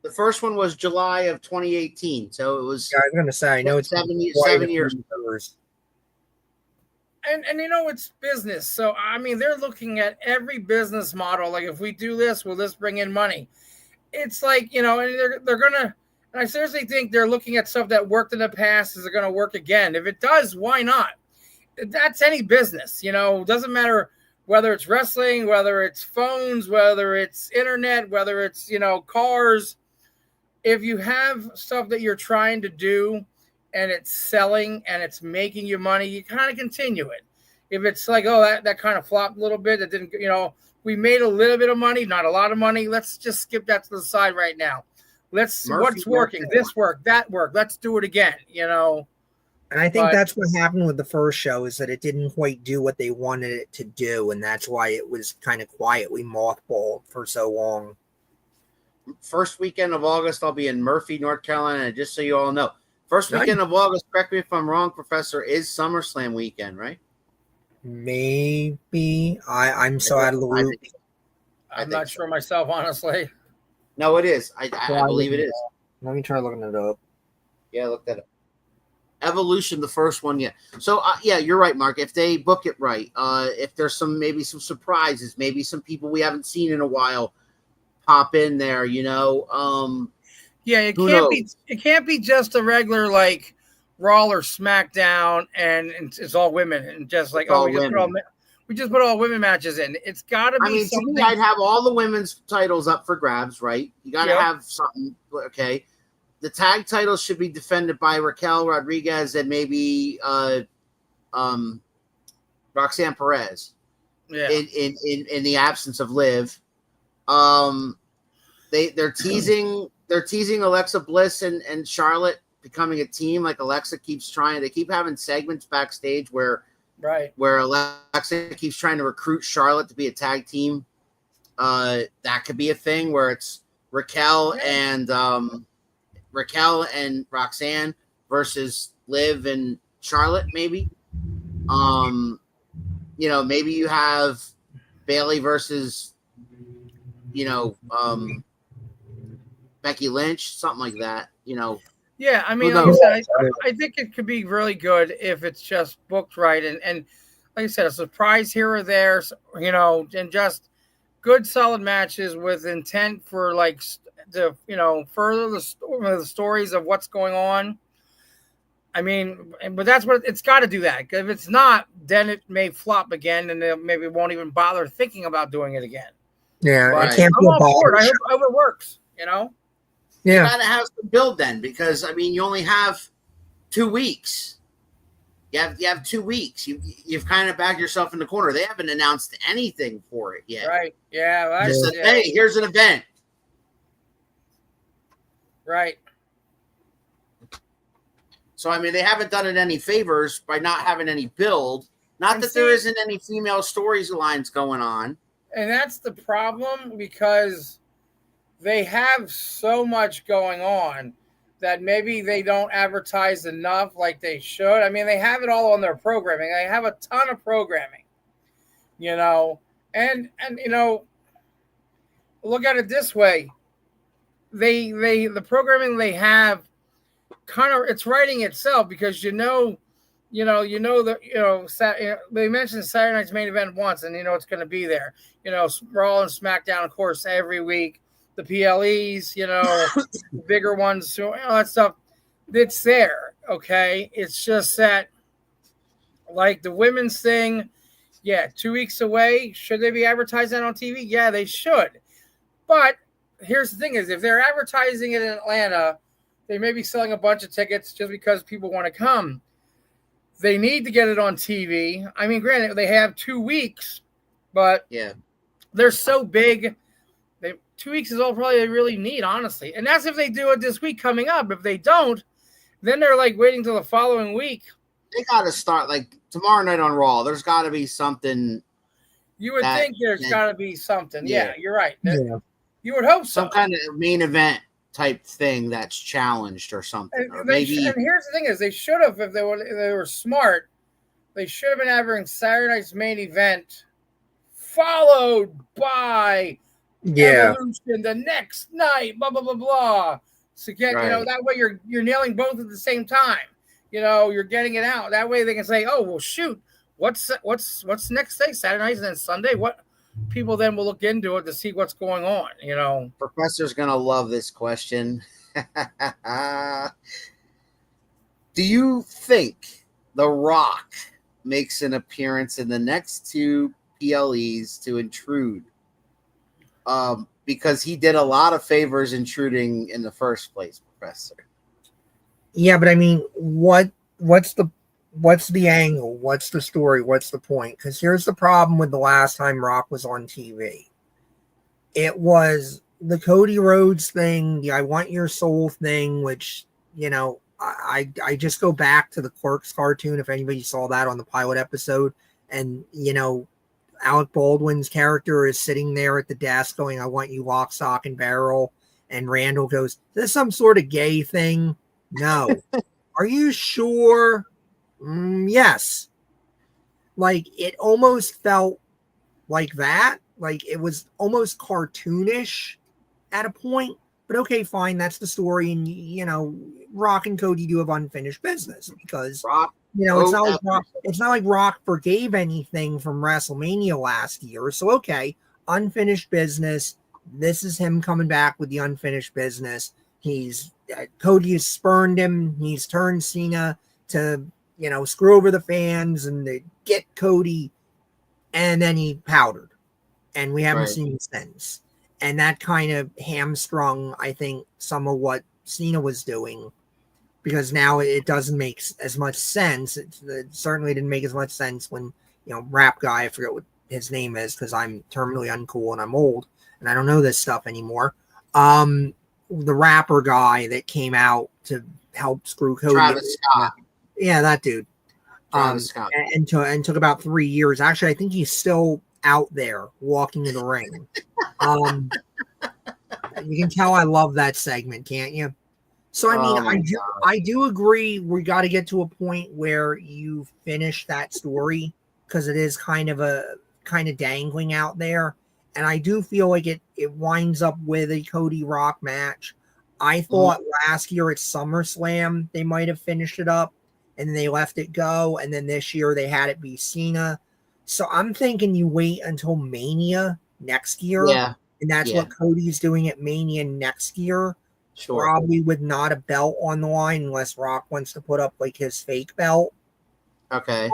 The first one was July of 2018. So it was. Yeah, I was going to say, I know it's 7 years. And it's business. So, I mean, they're looking at every business model. Like, if we do this, will this bring in money? It's like, and they're going to, and I seriously think they're looking at stuff that worked in the past. Is it going to work again? If it does, why not? That's any business, it doesn't matter whether it's wrestling, whether it's phones, whether it's internet, whether it's, cars. If you have stuff that you're trying to do and it's selling and it's making you money, you kind of continue it. If it's like, oh, that kind of flopped a little bit, it didn't, we made a little bit of money, not a lot of money. Let's just skip that to the side right now. What's working? This worked, that worked. Let's do it again, And I think that's what happened with the first show, is that it didn't quite do what they wanted it to do, and that's why it was kind of quietly mothballed for so long. First weekend of August, I'll be in Murphy, North Carolina, just so you all know. First weekend of August, correct me if I'm wrong, Professor, is SummerSlam weekend, right? Maybe. I'm so out of the loop. I'm not sure myself, honestly. No, it is. I believe it is. Let me try looking it up. Yeah, look that up. Evolution, the first one, yeah. So, you're right, Mark. If they book it right, if there's maybe some surprises, maybe some people we haven't seen in a while pop in there, it can't be just a regular like Raw or SmackDown and it's all women and just like we just put all women matches in. It's got to be something. To me, I'd have all the women's titles up for grabs, right? You got to have something, okay? The tag titles should be defended by Raquel Rodriguez and maybe Roxanne Perez. Yeah. In the absence of Liv, they're teasing Alexa Bliss and Charlotte becoming a team. Like Alexa keeps trying. They keep having segments backstage where Alexa keeps trying to recruit Charlotte to be a tag team. That could be a thing where it's Raquel and Roxanne versus Liv and Charlotte, maybe. Maybe you have Bayley versus, Becky Lynch, something like that, Yeah, I mean, like I said, I think it could be really good if it's just booked right. And like I said, a surprise here or there, and just good, solid matches with intent for like further the stories of what's going on. I mean, but that's what it's got to do that. If it's not, then it may flop again, and they maybe won't even bother thinking about doing it again. Yeah, right. I can't I'm all for it. I hope it works. Yeah, you got to have some build then, because you only have 2 weeks. You have 2 weeks. You've kind of backed yourself in the corner. They haven't announced anything for it yet. Right. Yeah. Just said, hey, here's an event. Right. So, they haven't done it any favors by not having any build. Not that there isn't any female storylines going on. And that's the problem, because they have so much going on that maybe they don't advertise enough like they should. I mean, they have it all on their programming. They have a ton of programming, and look at it this way. The programming they have it's writing itself because they mentioned Saturday Night's Main Event once, and it's going to be there. Raw and SmackDown, of course, every week. The PLEs, the bigger ones, so all that stuff. It's there, okay. It's just that, like the women's thing, 2 weeks away. Should they be advertising on TV? Yeah, they should. But here's the thing: is if they're advertising it in Atlanta, they may be selling a bunch of tickets just because people want to come. They need to get it on TV. I mean, granted, they have 2 weeks, but they're so big. 2 weeks is all probably they really need, honestly. And that's if they do it this week coming up. If they don't, then they're like waiting till the following week. They got to start like tomorrow night on Raw. There's got to be something. You would think there's got to be something. Yeah, you're right. Yeah. You would hope so. Some kind of main event type thing that's challenged or something. And here's the thing: is they should have, if they were smart, they should have been having Saturday Night's Main Event followed by Evolution the next night. Blah blah blah blah. So that way you're nailing both at the same time. You're getting it out. That way they can say, oh well, shoot, what's next day? Saturday night and then Sunday. What? People then will look into it to see what's going on. Professor's gonna love this question. Do you think The Rock makes an appearance in the next 2 PLEs to intrude? Because he did a lot of favors intruding in the first place, Professor. Yeah, but I mean, what's the angle? What's the story? What's the point? Because here's the problem with the last time Rock was on TV. It was the Cody Rhodes thing, the I Want Your Soul thing, which, I just go back to the Clerks cartoon, if anybody saw that on the pilot episode. And, Alec Baldwin's character is sitting there at the desk going, I want you lock, stock, and barrel. And Randall goes, is this some sort of gay thing? No. Are you sure? Yes. Like, it almost felt like that. Like, it was almost cartoonish at a point. But okay, fine, that's the story. And, Rock and Cody do have unfinished business because, it's not like Rock forgave anything from WrestleMania last year. So, okay, unfinished business. This is him coming back with the unfinished business. Cody has spurned him. He's turned Cena to, screw over the fans and to get Cody. And then he powdered. And we haven't seen him since. And that kind of hamstrung, I think, some of what Cena was doing. Because now it doesn't make as much sense. It certainly didn't make as much sense when, rap guy, I forget what his name is because I'm terminally uncool and I'm old and I don't know this stuff anymore. The rapper guy that came out to help screw Cody. Travis Scott. Yeah, that dude. Travis Scott. And took about 3 years. Actually, I think he's still out there walking in the ring. You can tell I love that segment, can't you? So, I mean, I do agree we got to get to a point where you finish that story because it is kind of dangling out there. And I do feel like it winds up with a Cody Rock match. I thought last year at SummerSlam, they might have finished it up and they left it go. And then this year they had it be Cena. So I'm thinking you wait until Mania next year. Yeah. And that's what Cody's doing at Mania next year. Sure. Probably with not a belt on the line unless Rock wants to put up like his fake belt. Okay.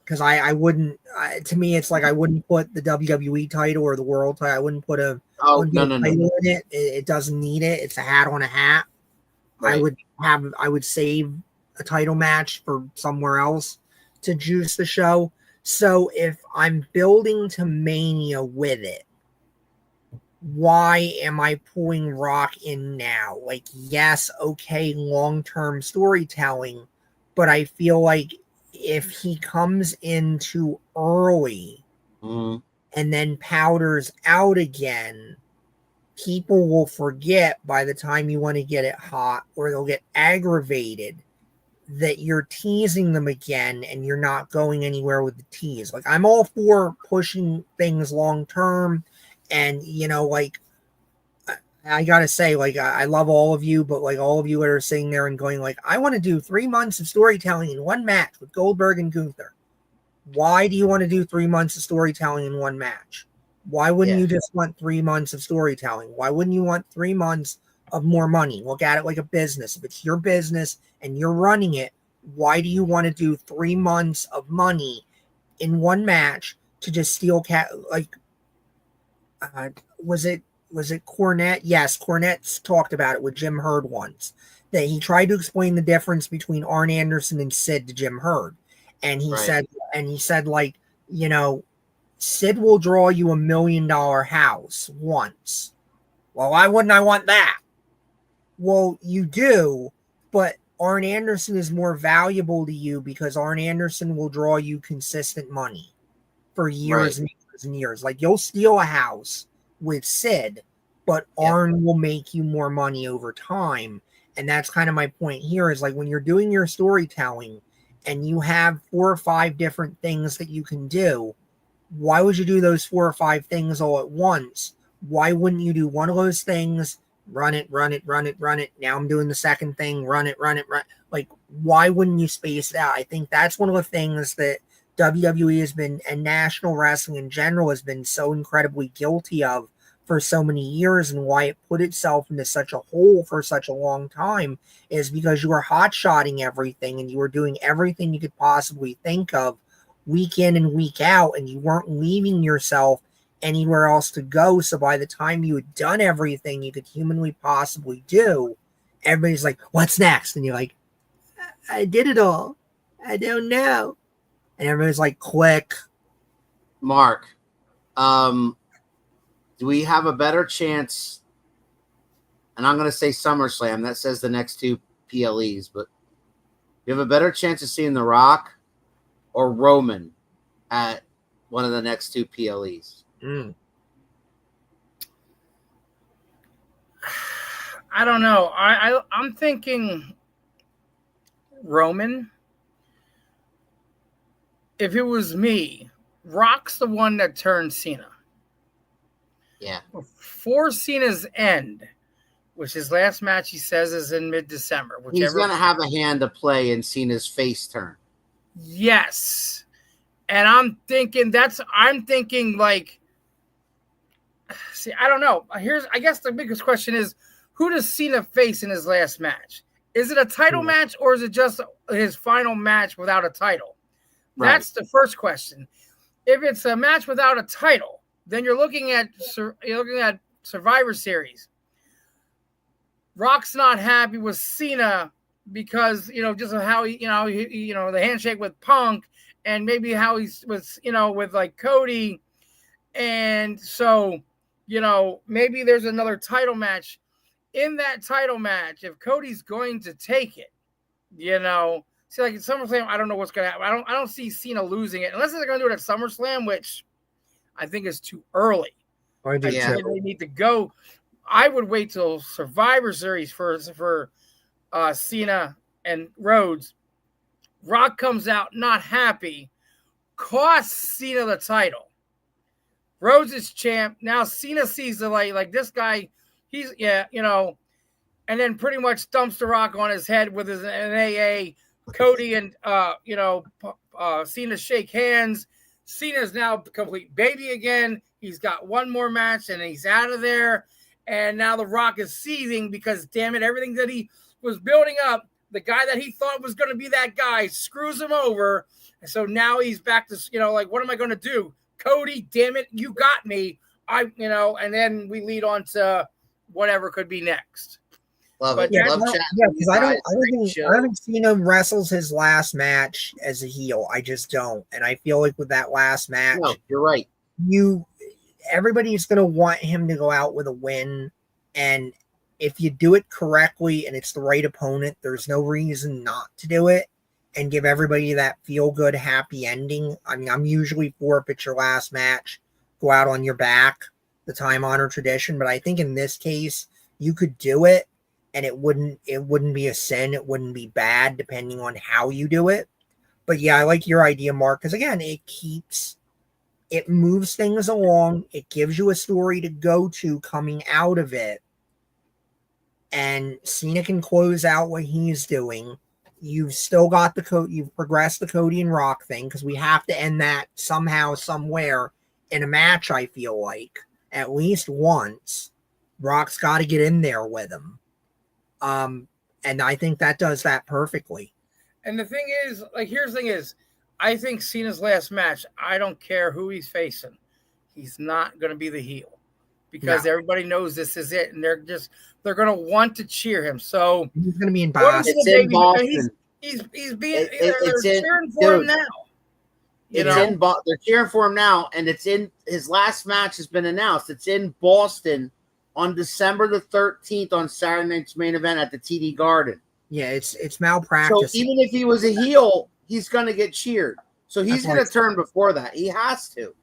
Because I wouldn't. To me, it's like I wouldn't put the WWE title or the world title. I wouldn't put a title in it. It doesn't need it. It's a hat on a hat. Right. I would save a title match for somewhere else to juice the show. So if I'm building to Mania with it, why am I pulling Rock in now? Like, yes, okay, long-term storytelling, but I feel like if he comes in too early and then powders out again, people will forget by the time you want to get it hot, or they'll get aggravated that you're teasing them again and you're not going anywhere with the tease. Like, I'm all for pushing things long-term And, like, I got to say, like, I love all of you, but, like, all of you that are sitting there and going, like, I want to do 3 months of storytelling in one match with Goldberg and Gunther. Why do you want to do 3 months of storytelling in one match? Why wouldn't you just want 3 months of storytelling? Why wouldn't you want 3 months of more money? Look at it like a business. If it's your business and you're running it, why do you want to do 3 months of money in one match to just steal was it Cornette? Yes, Cornette's talked about it with Jim Herd once, that he tried to explain the difference between Arn Anderson and Sid to Jim Herd. And he said, like, Sid will draw you $1 million house once. Well, why wouldn't I want that? Well, you do, but Arn Anderson is more valuable to you because Arn Anderson will draw you consistent money for years and years and years. Like, you'll steal a house with Sid, but Arn will make you more money over time. And that's kind of my point here, is like, when you're doing your storytelling and you have 4 or 5 different things that you can do, why would you do those 4 or 5 things all at once? Why wouldn't you do one of those things, run it? Now I'm doing the second thing, run it. Like, why wouldn't you space it out? I think that's one of the things that WWE has been, and national wrestling in general has been, so incredibly guilty of for so many years, and why it put itself into such a hole for such a long time, is because you were hot-shotting everything and you were doing everything you could possibly think of week in and week out, and you weren't leaving yourself anywhere else to go. So by the time you had done everything you could humanly possibly do, everybody's like, what's next? And you're like, I did it all. I don't know. And everybody's like, click. Mark, do we have a better chance? And I'm going to say SummerSlam. That says the next 2 PLEs, but you have a better chance of seeing The Rock or Roman at one of the next 2 PLEs? I don't know. I'm thinking Roman. If it was me, Rock's the one that turned Cena. Yeah. Before Cena's end, which his last match, he says, is in mid-December. He's going to have a hand to play in Cena's face turn. Yes. And I'm thinking like, see, I don't know. I guess the biggest question is, who does Cena face in his last match? Is it a title match, or is it just his final match without a title? Right. That's the first question. If it's a match without a title, then you're looking at Survivor Series. Rock's not happy with Cena because, just how he, the handshake with Punk, and maybe how he's with, with like Cody. And so, maybe there's another title match. In that title match, if Cody's going to take it, see, like in SummerSlam, I don't know what's going to happen. I don't see Cena losing it unless they're going to do it at SummerSlam, which I think is too early. I think they need to go. I would wait till Survivor Series for Cena and Rhodes. Rock comes out not happy, costs Cena the title. Rhodes is champ. Now Cena sees the light, like this guy, he's, and then pretty much dumps the Rock on his head with his AA. Cody and, Cena shake hands. Cena's now a complete baby again. He's got one more match and he's out of there. And now the Rock is seething because, damn it, everything that he was building up, the guy that he thought was going to be that guy screws him over. And so now he's back to, like, what am I going to do? Cody, damn it, you got me. And then we lead on to whatever could be next. Love it. Love chat. Yeah, because I don't think Cena wrestles his last match as a heel. I just don't. And I feel like with that last match, no, you're right. Everybody's going to want him to go out with a win. And if you do it correctly and it's the right opponent, there's no reason not to do it and give everybody that feel-good, happy ending. I mean, I'm usually for, if it's your last match, go out on your back, the time-honored tradition. But I think in this case, you could do it and it wouldn't be a sin. It wouldn't be bad depending on how you do it. But yeah, I like your idea, Mark, because again, it keeps it moves things along. It gives you a story to go to coming out of it. And Cena can close out what he's doing. You've still got you've progressed the Cody and Rock thing, because we have to end that somehow, somewhere in a match, I feel like. At least once. Rock's got to get in there with him. And I think that does that perfectly. And the thing is, like, here's the thing is, I think Cena's last match, I don't care who he's facing. He's not going to be the heel. Because everybody knows this is it, and they're going to want to cheer him. So he's going to be in Boston. It's in Boston. He's being they're cheering for him now. They're cheering for him now, and it's in his last match has been announced. It's in Boston on December the 13th on Saturday night's main event at the TD Garden. Yeah, it's malpractice. So even if he was a heel, he's going to get cheered. So he's going to turn before that. He has to.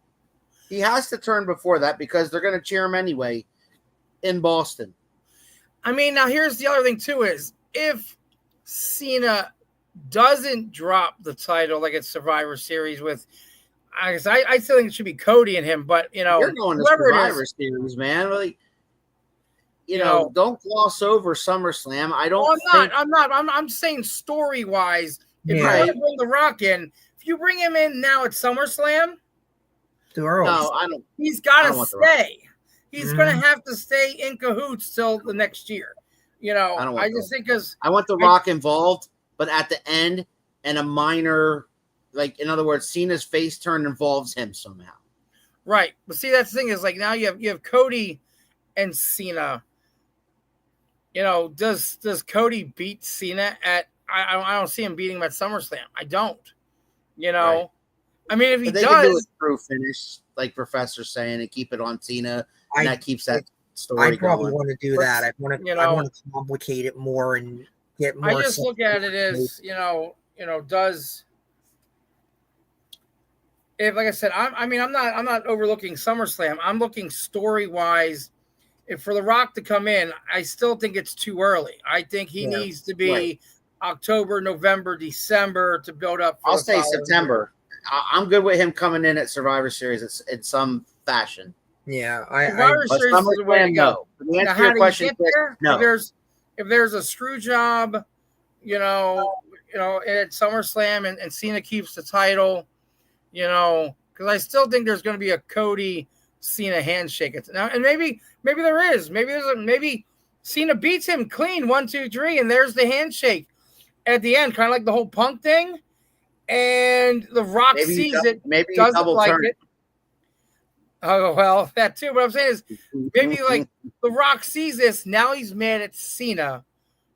He has to turn before that because they're going to cheer him anyway in Boston. I mean, now here's the other thing too is if Cena doesn't drop the title like it's Survivor Series with, I still think it should be Cody and him, but you're going to Survivor Series, man. Really, don't gloss over SummerSlam. I'm saying story wise, if you want to bring The Rock in, if you bring him in now at SummerSlam. Too early. No, I don't. He's got to stay. He's going to have to stay in cahoots till the next year. I just think because I want The Rock involved, but at the end, and a minor, like in other words, Cena's face turn involves him somehow. Right, but see that's the thing is like now you have Cody and Cena. Does Cody beat Cena at? I don't see him beating him at SummerSlam. I don't. Right. I mean, if he does, can do a true finish, like Professor's saying, and keep it on Cena, and that keeps that story I probably want to do that. I want to complicate it more and get more. I just look at it as does if like I said, I'm not overlooking SummerSlam. I'm looking story wise. If for The Rock to come in, I still think it's too early. I think he needs to be October, November, December to build up. I'll say September. I'm good with him coming in at Survivor Series in some fashion. Yeah, Survivor Series is the way to go. To answer your question, no. If there's a screw job, at SummerSlam and Cena keeps the title, because I still think there's going to be a Cody Cena handshake now, and maybe there is, maybe Cena beats him clean 1, 2, 3, and there's the handshake at the end, kind of like the whole Punk thing. And The Rock sees it, maybe doesn't like it. Oh, well, that too. What I'm saying is maybe like The Rock sees this. Now he's mad at Cena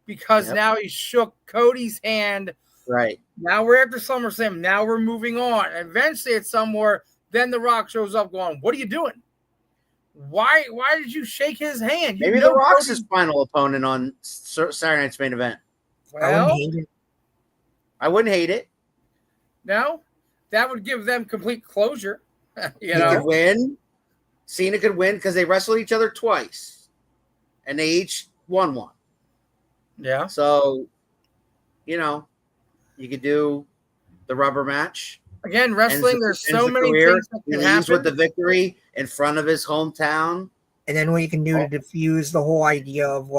because now he shook Cody's hand. Right. Now we're after SummerSlam. Now we're moving on. Eventually it's somewhere. Then The Rock shows up going, what are you doing? Why did you shake his hand? Maybe The Rock's his final opponent on Saturday night's main event. Well, I wouldn't hate it. No, that would give them complete closure. He could win. Cena could win because they wrestled each other twice, and they each won one. Yeah. So, you could do the rubber match. Again, wrestling. There's so many things that can happen. With the victory in front of his hometown. And then what you can do to diffuse the whole idea of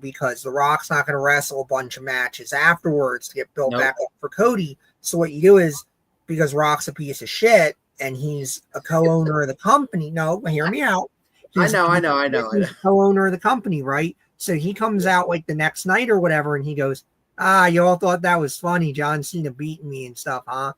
because The Rock's not going to wrestle a bunch of matches afterwards to get built back up for Cody. So what you do is, because Rock's a piece of shit and he's a co-owner of the company. No, hear me out. I know. He's a co-owner of the company, right? So he comes out like the next night or whatever, and he goes, you all thought that was funny, John Cena beating me and stuff, huh?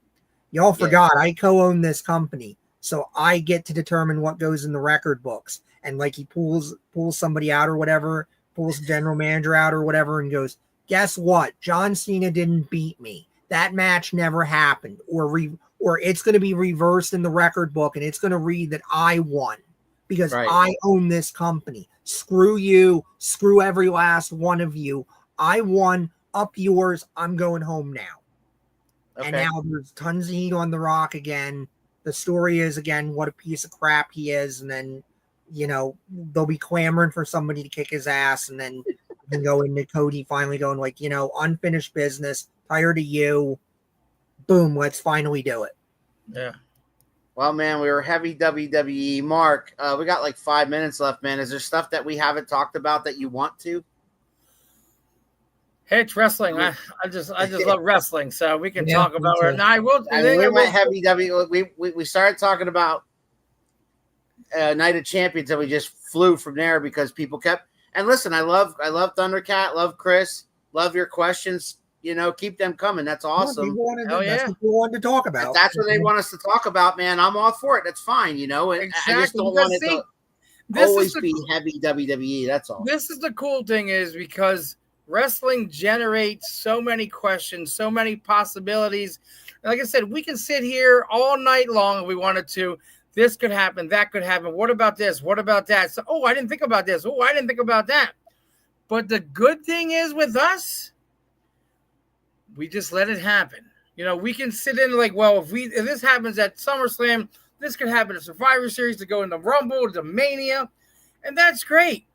Y'all forgot I co-own this company. So I get to determine what goes in the record books. And like he pulls somebody out or whatever, pulls the general manager out or whatever, and goes, guess what? John Cena didn't beat me. That match never happened. Or it's going to be reversed in the record book, and it's going to read that I won because I own this company. Screw you. Screw every last one of you. I won. Up yours. I'm going home now. Okay. And now there's tons of heat on The Rock again. The story is, again, what a piece of crap he is. And then, they'll be clamoring for somebody to kick his ass. And then you can go into Cody finally going like, unfinished business, tired of you. Boom, let's finally do it. Yeah. Well, man, we were heavy WWE. Mark, we got like 5 minutes left, man. Is there stuff that we haven't talked about that you want to? Hey, it's wrestling. I just love wrestling, so we can talk about it. Now, we went heavy WWE. We started talking about Night of Champions, and we just flew from there because people kept. And listen, I love Thundercat, love Chris, love your questions. You know, keep them coming. That's awesome. That's what we wanted to talk about. If that's what they want us to talk about, man, I'm all for it. That's fine. You know, and exactly. I just don't want it to always be heavy WWE. That's all. This is the cool thing is because wrestling generates so many questions, so many possibilities. Like I said, we can sit here all night long if we wanted to. This could happen. That could happen. What about this? What about that? So, oh, I didn't think about this. Oh, I didn't think about that. But the good thing is with us, we just let it happen. You know, we can sit in like, well, if this happens at SummerSlam, this could happen at Survivor Series to go in the Rumble, to Mania, and that's great.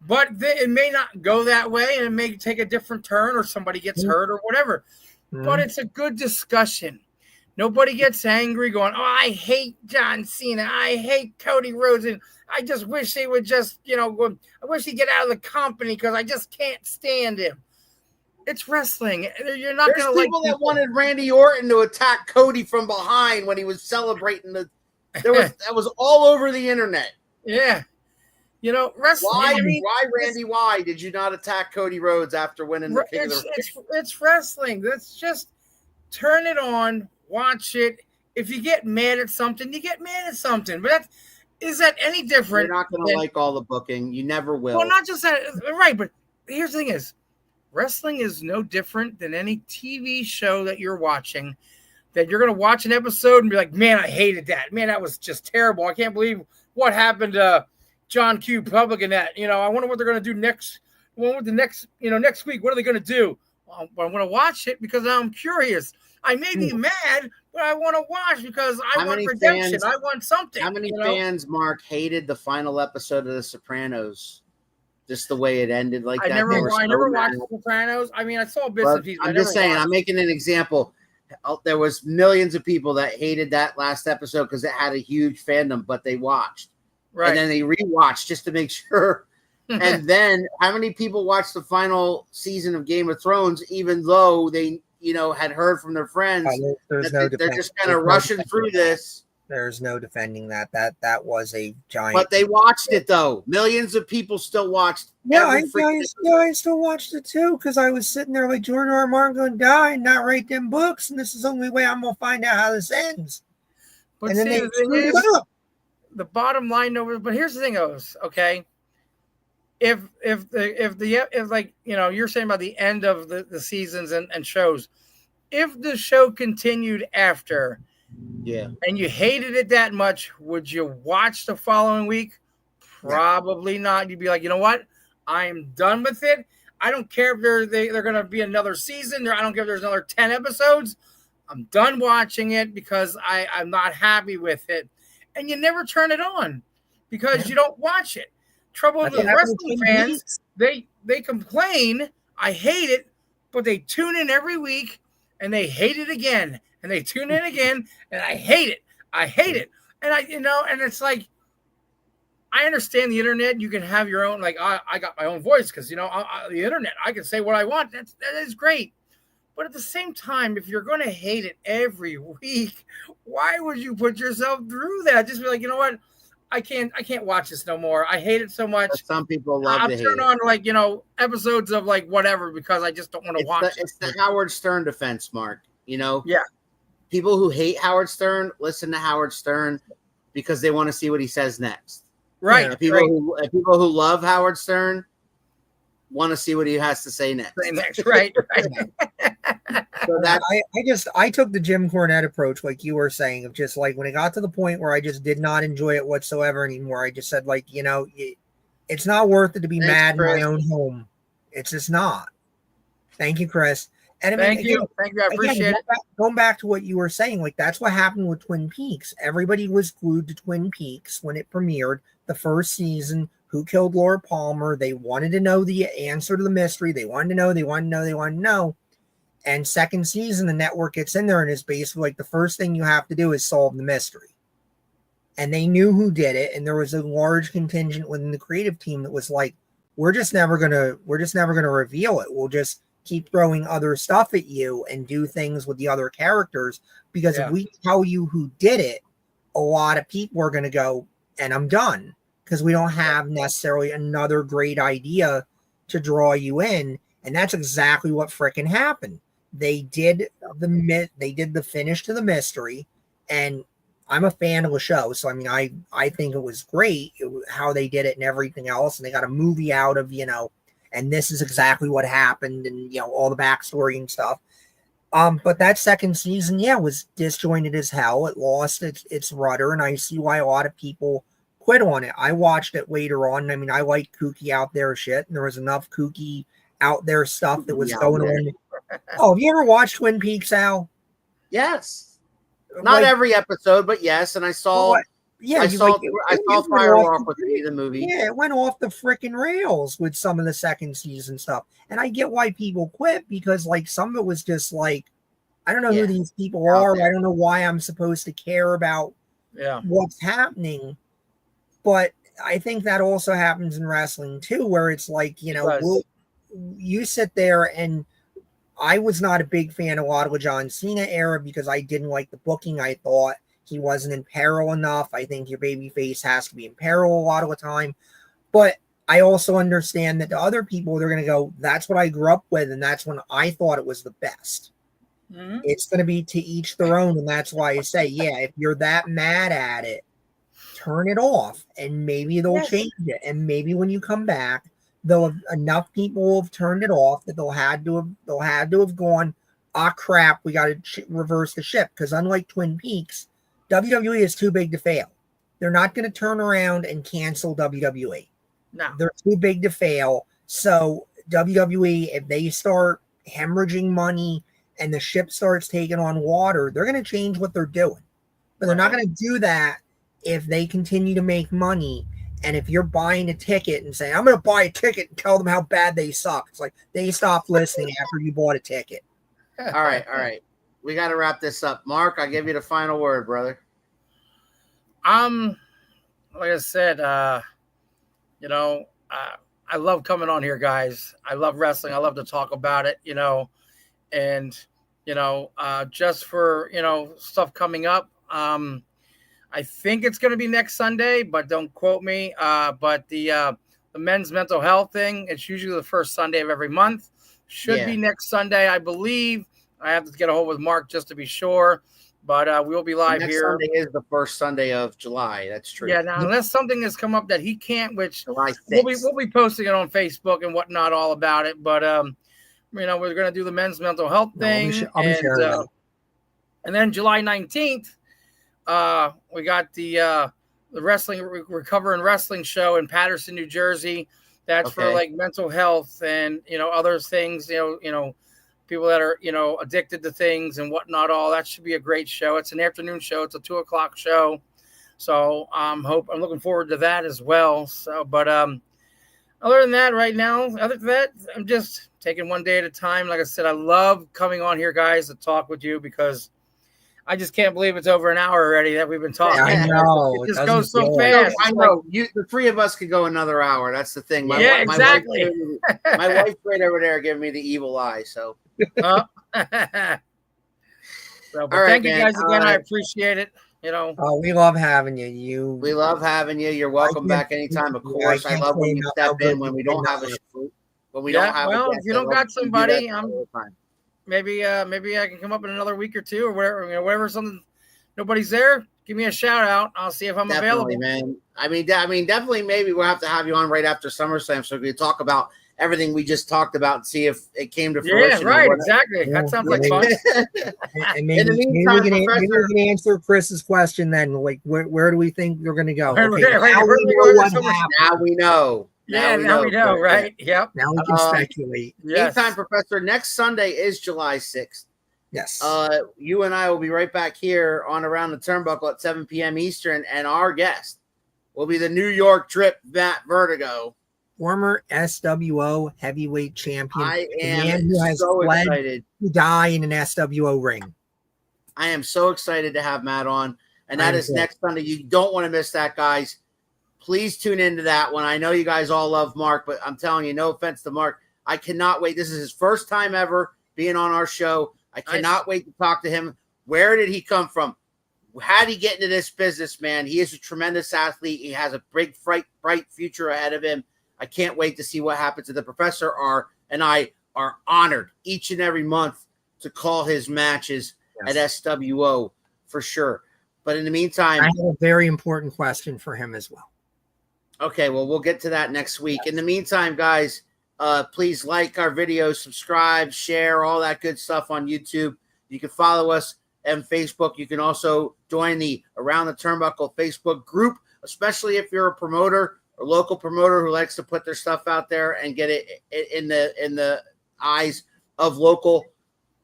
But it may not go that way, and it may take a different turn, or somebody gets hurt, or whatever. But it's a good discussion. Nobody gets angry going, oh, I hate John Cena. I hate Cody Rhodes. And I just wish they would just, I wish he'd get out of the company because I just can't stand him. It's wrestling. You're not going to like people that wanted Randy Orton to attack Cody from behind when he was celebrating that was all over the internet. Yeah. You know, wrestling. Why did you not attack Cody Rhodes after winning the King of the Ring? It's wrestling. Let's just turn it on, watch it. If you get mad at something, you get mad at something. But is that any different? You're not going to like all the booking. You never will. Well, not just that. Right, but here's the thing is, wrestling is no different than any TV show that you're watching, that you're going to watch an episode and be like, man, I hated that. Man, that was just terrible. I can't believe what happened to John Q. Public in that. I wonder what they're going to do next. Next week, what are they going to do? Well, I want to watch it because I'm curious. I may be mad, but I want to watch because I want redemption. I want something. How many fans, Mark, hated the final episode of The Sopranos? Just the way it ended like that. I never watched The Sopranos. I mean, I saw bits and pieces. I'm just saying, I'm making an example. There was millions of people that hated that last episode because it had a huge fandom, but they watched. Right. And then they rewatched just to make sure. And then how many people watched the final season of Game of Thrones, even though they, had heard from their friends that they're just kind of rushing through this. There's no defending that. That was a giant. But they watched it though. Millions of people still watched. Yeah, I still watched it too because I was sitting there like George R. R. Martin going to die and not write them books, and this is the only way I'm going to find out how this ends. But and then they screwed it up. The bottom line, but here's the thing, okay. If like you're saying about the end of the seasons and shows, if the show continued after. Yeah. And you hated it that much, would you watch the following week? Probably not. You'd be like, you know what? I'm done with it. I don't care if they're going to be another season. I don't care if there's another 10 episodes. I'm done watching it because I'm not happy with it. And you never turn it on because you don't watch it. Trouble with wrestling fans, they complain, I hate it, but they tune in every week and they hate it again. And they tune in again, and I hate it. I hate it. And and it's like, I understand the internet. You can have your own, like, I got my own voice because, the internet, I can say what I want. That is great. But at the same time, if you're going to hate it every week, why would you put yourself through that? Just be like, you know what? I can't watch this no more. I hate it so much. But some people love I'll turn on, like, episodes of, like, whatever because I just don't want to watch it. It's the Howard Stern defense, Mark. Yeah. People who hate Howard Stern listen to Howard Stern because they want to see what he says next. Right. And people who love Howard Stern want to see what he has to say next. Right. So I took the Jim Cornette approach, like you were saying, of just like when it got to the point where I just did not enjoy it whatsoever anymore. I just said, like, it's not worth it to be mad Chris. In my own home. It's just not. Thank you, Chris. And Thank you. I appreciate it. Going back to what you were saying, like that's what happened with Twin Peaks. Everybody was glued to Twin Peaks when it premiered the first season. Who killed Laura Palmer? They wanted to know the answer to the mystery. They wanted to know. And second season, the network gets in there and is basically like the first thing you have to do is solve the mystery. and they knew who did it, and there was a large contingent within the creative team that was like, we're just never gonna reveal it. We'll just keep throwing other stuff at you and do things with the other characters, because if we tell you who did it, a lot of people are gonna go, and I'm done, because we don't have necessarily another great idea to draw you in. And that's exactly what frickin' happened. They did the finish to the mystery, and I'm a fan of the show, so I mean, I think it was great how they did it and everything else, and they got a movie out of, and this is exactly what happened, and all the backstory and stuff. But that second season, was disjointed as hell. It lost its rudder, and I see why a lot of people quit on it. I watched it later on. I mean, I like kooky out there shit, and there was enough kooky out there stuff that was going on. Oh, have you ever watched Twin Peaks, Al? Yes. Not every episode, but yes. And I saw, I saw Firewalk with the movie. Yeah, it went off the freaking rails with some of the second season stuff. And I get why people quit, because like some of it was just like, I don't know who these people are. I don't know why I'm supposed to care about what's happening. But I think that also happens in wrestling too, where it's like, you sit there, and I was not a big fan of a lot of the John Cena era because I didn't like the booking. I thought he wasn't in peril enough. I think your babyface has to be in peril a lot of the time. But I also understand that the other people, they're going to go, that's what I grew up with, and that's when I thought it was the best. Mm-hmm. It's going to be to each their own, and that's why I say, if you're that mad at it, turn it off, and maybe they'll change it. And maybe when you come back, enough people have turned it off that they'll had to have gone, crap, we got to reverse the ship. Because unlike Twin Peaks, WWE is too big to fail. They're not going to turn around and cancel WWE. No, they're too big to fail. So WWE, if they start hemorrhaging money and the ship starts taking on water, they're going to change what they're doing. But they're not going to do that if they continue to make money. And if you're buying a ticket and saying, I'm going to buy a ticket and tell them how bad they suck, it's like they stopped listening after you bought a ticket. All right. We got to wrap this up. Mark, I'll give you the final word, brother. Like I said, I love coming on here, guys. I love wrestling. I love to talk about it, and, just for, stuff coming up. I think it's going to be next Sunday, but don't quote me. But the men's mental health thing, it's usually the first Sunday of every month. Should be next Sunday, I believe. I have to get a hold with Mark just to be sure. But we'll be live next here. Sunday is the first Sunday of July. That's true. Yeah, now unless something has come up that he can't, which we'll be posting it on Facebook and whatnot all about it. But we're going to do the men's mental health thing. And then July 19th. We got the wrestling recovering wrestling show in Patterson, New Jersey. That's for like mental health and other things. People that are addicted to things and whatnot. All that should be a great show. It's an afternoon show. It's a 2:00 show. So I'm looking forward to that as well. So, but other than that, I'm just taking one day at a time. Like I said, I love coming on here, guys, to talk with you because I just can't believe it's over an hour already that we've been talking. I know. It just goes so fast. I know. The three of us could go anher hour. That's the thing. Exactly. My wife's right over there giving me the evil eye. So. Thank you guys again. I appreciate it. We love having you. We love having you. You're welcome back anytime. Of course, I love when you step in when we don't have a show. When we don't have. Well, if you don't got somebody, maybe I can come up in another week or two or whatever. Whatever something nobody's there, give me a shout out. I'll see if I'm available. Man. I mean, definitely. Maybe we'll have to have you on right after SummerSlam so we can talk about everything we just talked about and see if it came to fruition. Yeah, right. Exactly. That sounds like fun. And maybe we can answer Chris's question then. Like, where do we think they're going to go? Now we know. Now we know, right? Yep. Now we can speculate. Yes. Game Time Professor, next Sunday is July 6th. Yes. You and I will be right back here on Around the Turnbuckle at 7 p.m. Eastern, and our guest will be the New York Trip, Matt Vertigo. Former SWO heavyweight champion. I am so excited to die in an SWO ring. I am so excited to have Matt on. and that is next Sunday. You don't want to miss that, guys. Please tune into that one. I know you guys all love Mark, but I'm telling you, no offense to Mark, I cannot wait. This is his first time ever being on our show. I cannot wait to talk to him. Where did he come from? How did he get into this business, man? He is a tremendous athlete. He has a big, bright future ahead of him. I can't wait to see what happens to the professor. And I are honored each and every month to call his matches at SWO for sure. But in the meantime, I have a very important question for him as well. Okay, well, we'll get to that next week. In the meantime, guys, please like our videos, subscribe, share, all that good stuff on YouTube. You can follow us on Facebook. You can also join the Around the Turnbuckle Facebook group, especially if you're a promoter or local promoter who likes to put their stuff out there and get it in the eyes of local.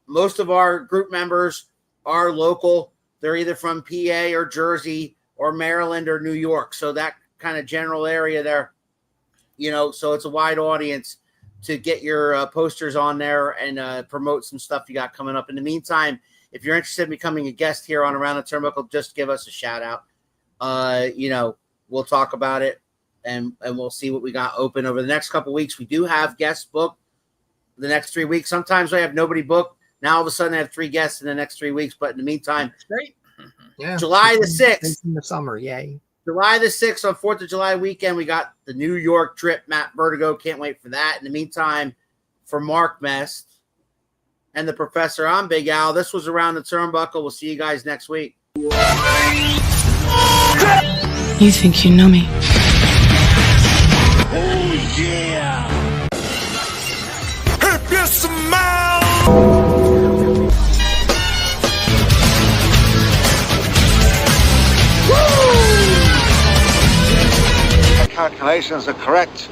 Most of our group members are local. They're either from PA or Jersey or Maryland or New York. So that kind of general area there, so it's a wide audience to get your posters on there and promote some stuff you got coming up. In the meantime, if you're interested in becoming a guest here on Around the Turnbuckle, just give us a shout out. We'll talk about it and we'll see what we got open over the next couple of weeks. We do have guests booked the next 3 weeks. Sometimes I have nobody booked. Now all of a sudden I have 3 guests in the next 3 weeks, but in the meantime, great. Yeah, July the 6th in the summer. Yay. July the 6th on 4th of July weekend, we got the New York trip, Matt Vertigo. Can't wait for that. In the meantime, for Mark Mest and the professor, I'm Big Al. This was Around the Turnbuckle. We'll see you guys next week. You think you know me? Oh, yeah. If you smile. Calculations are correct.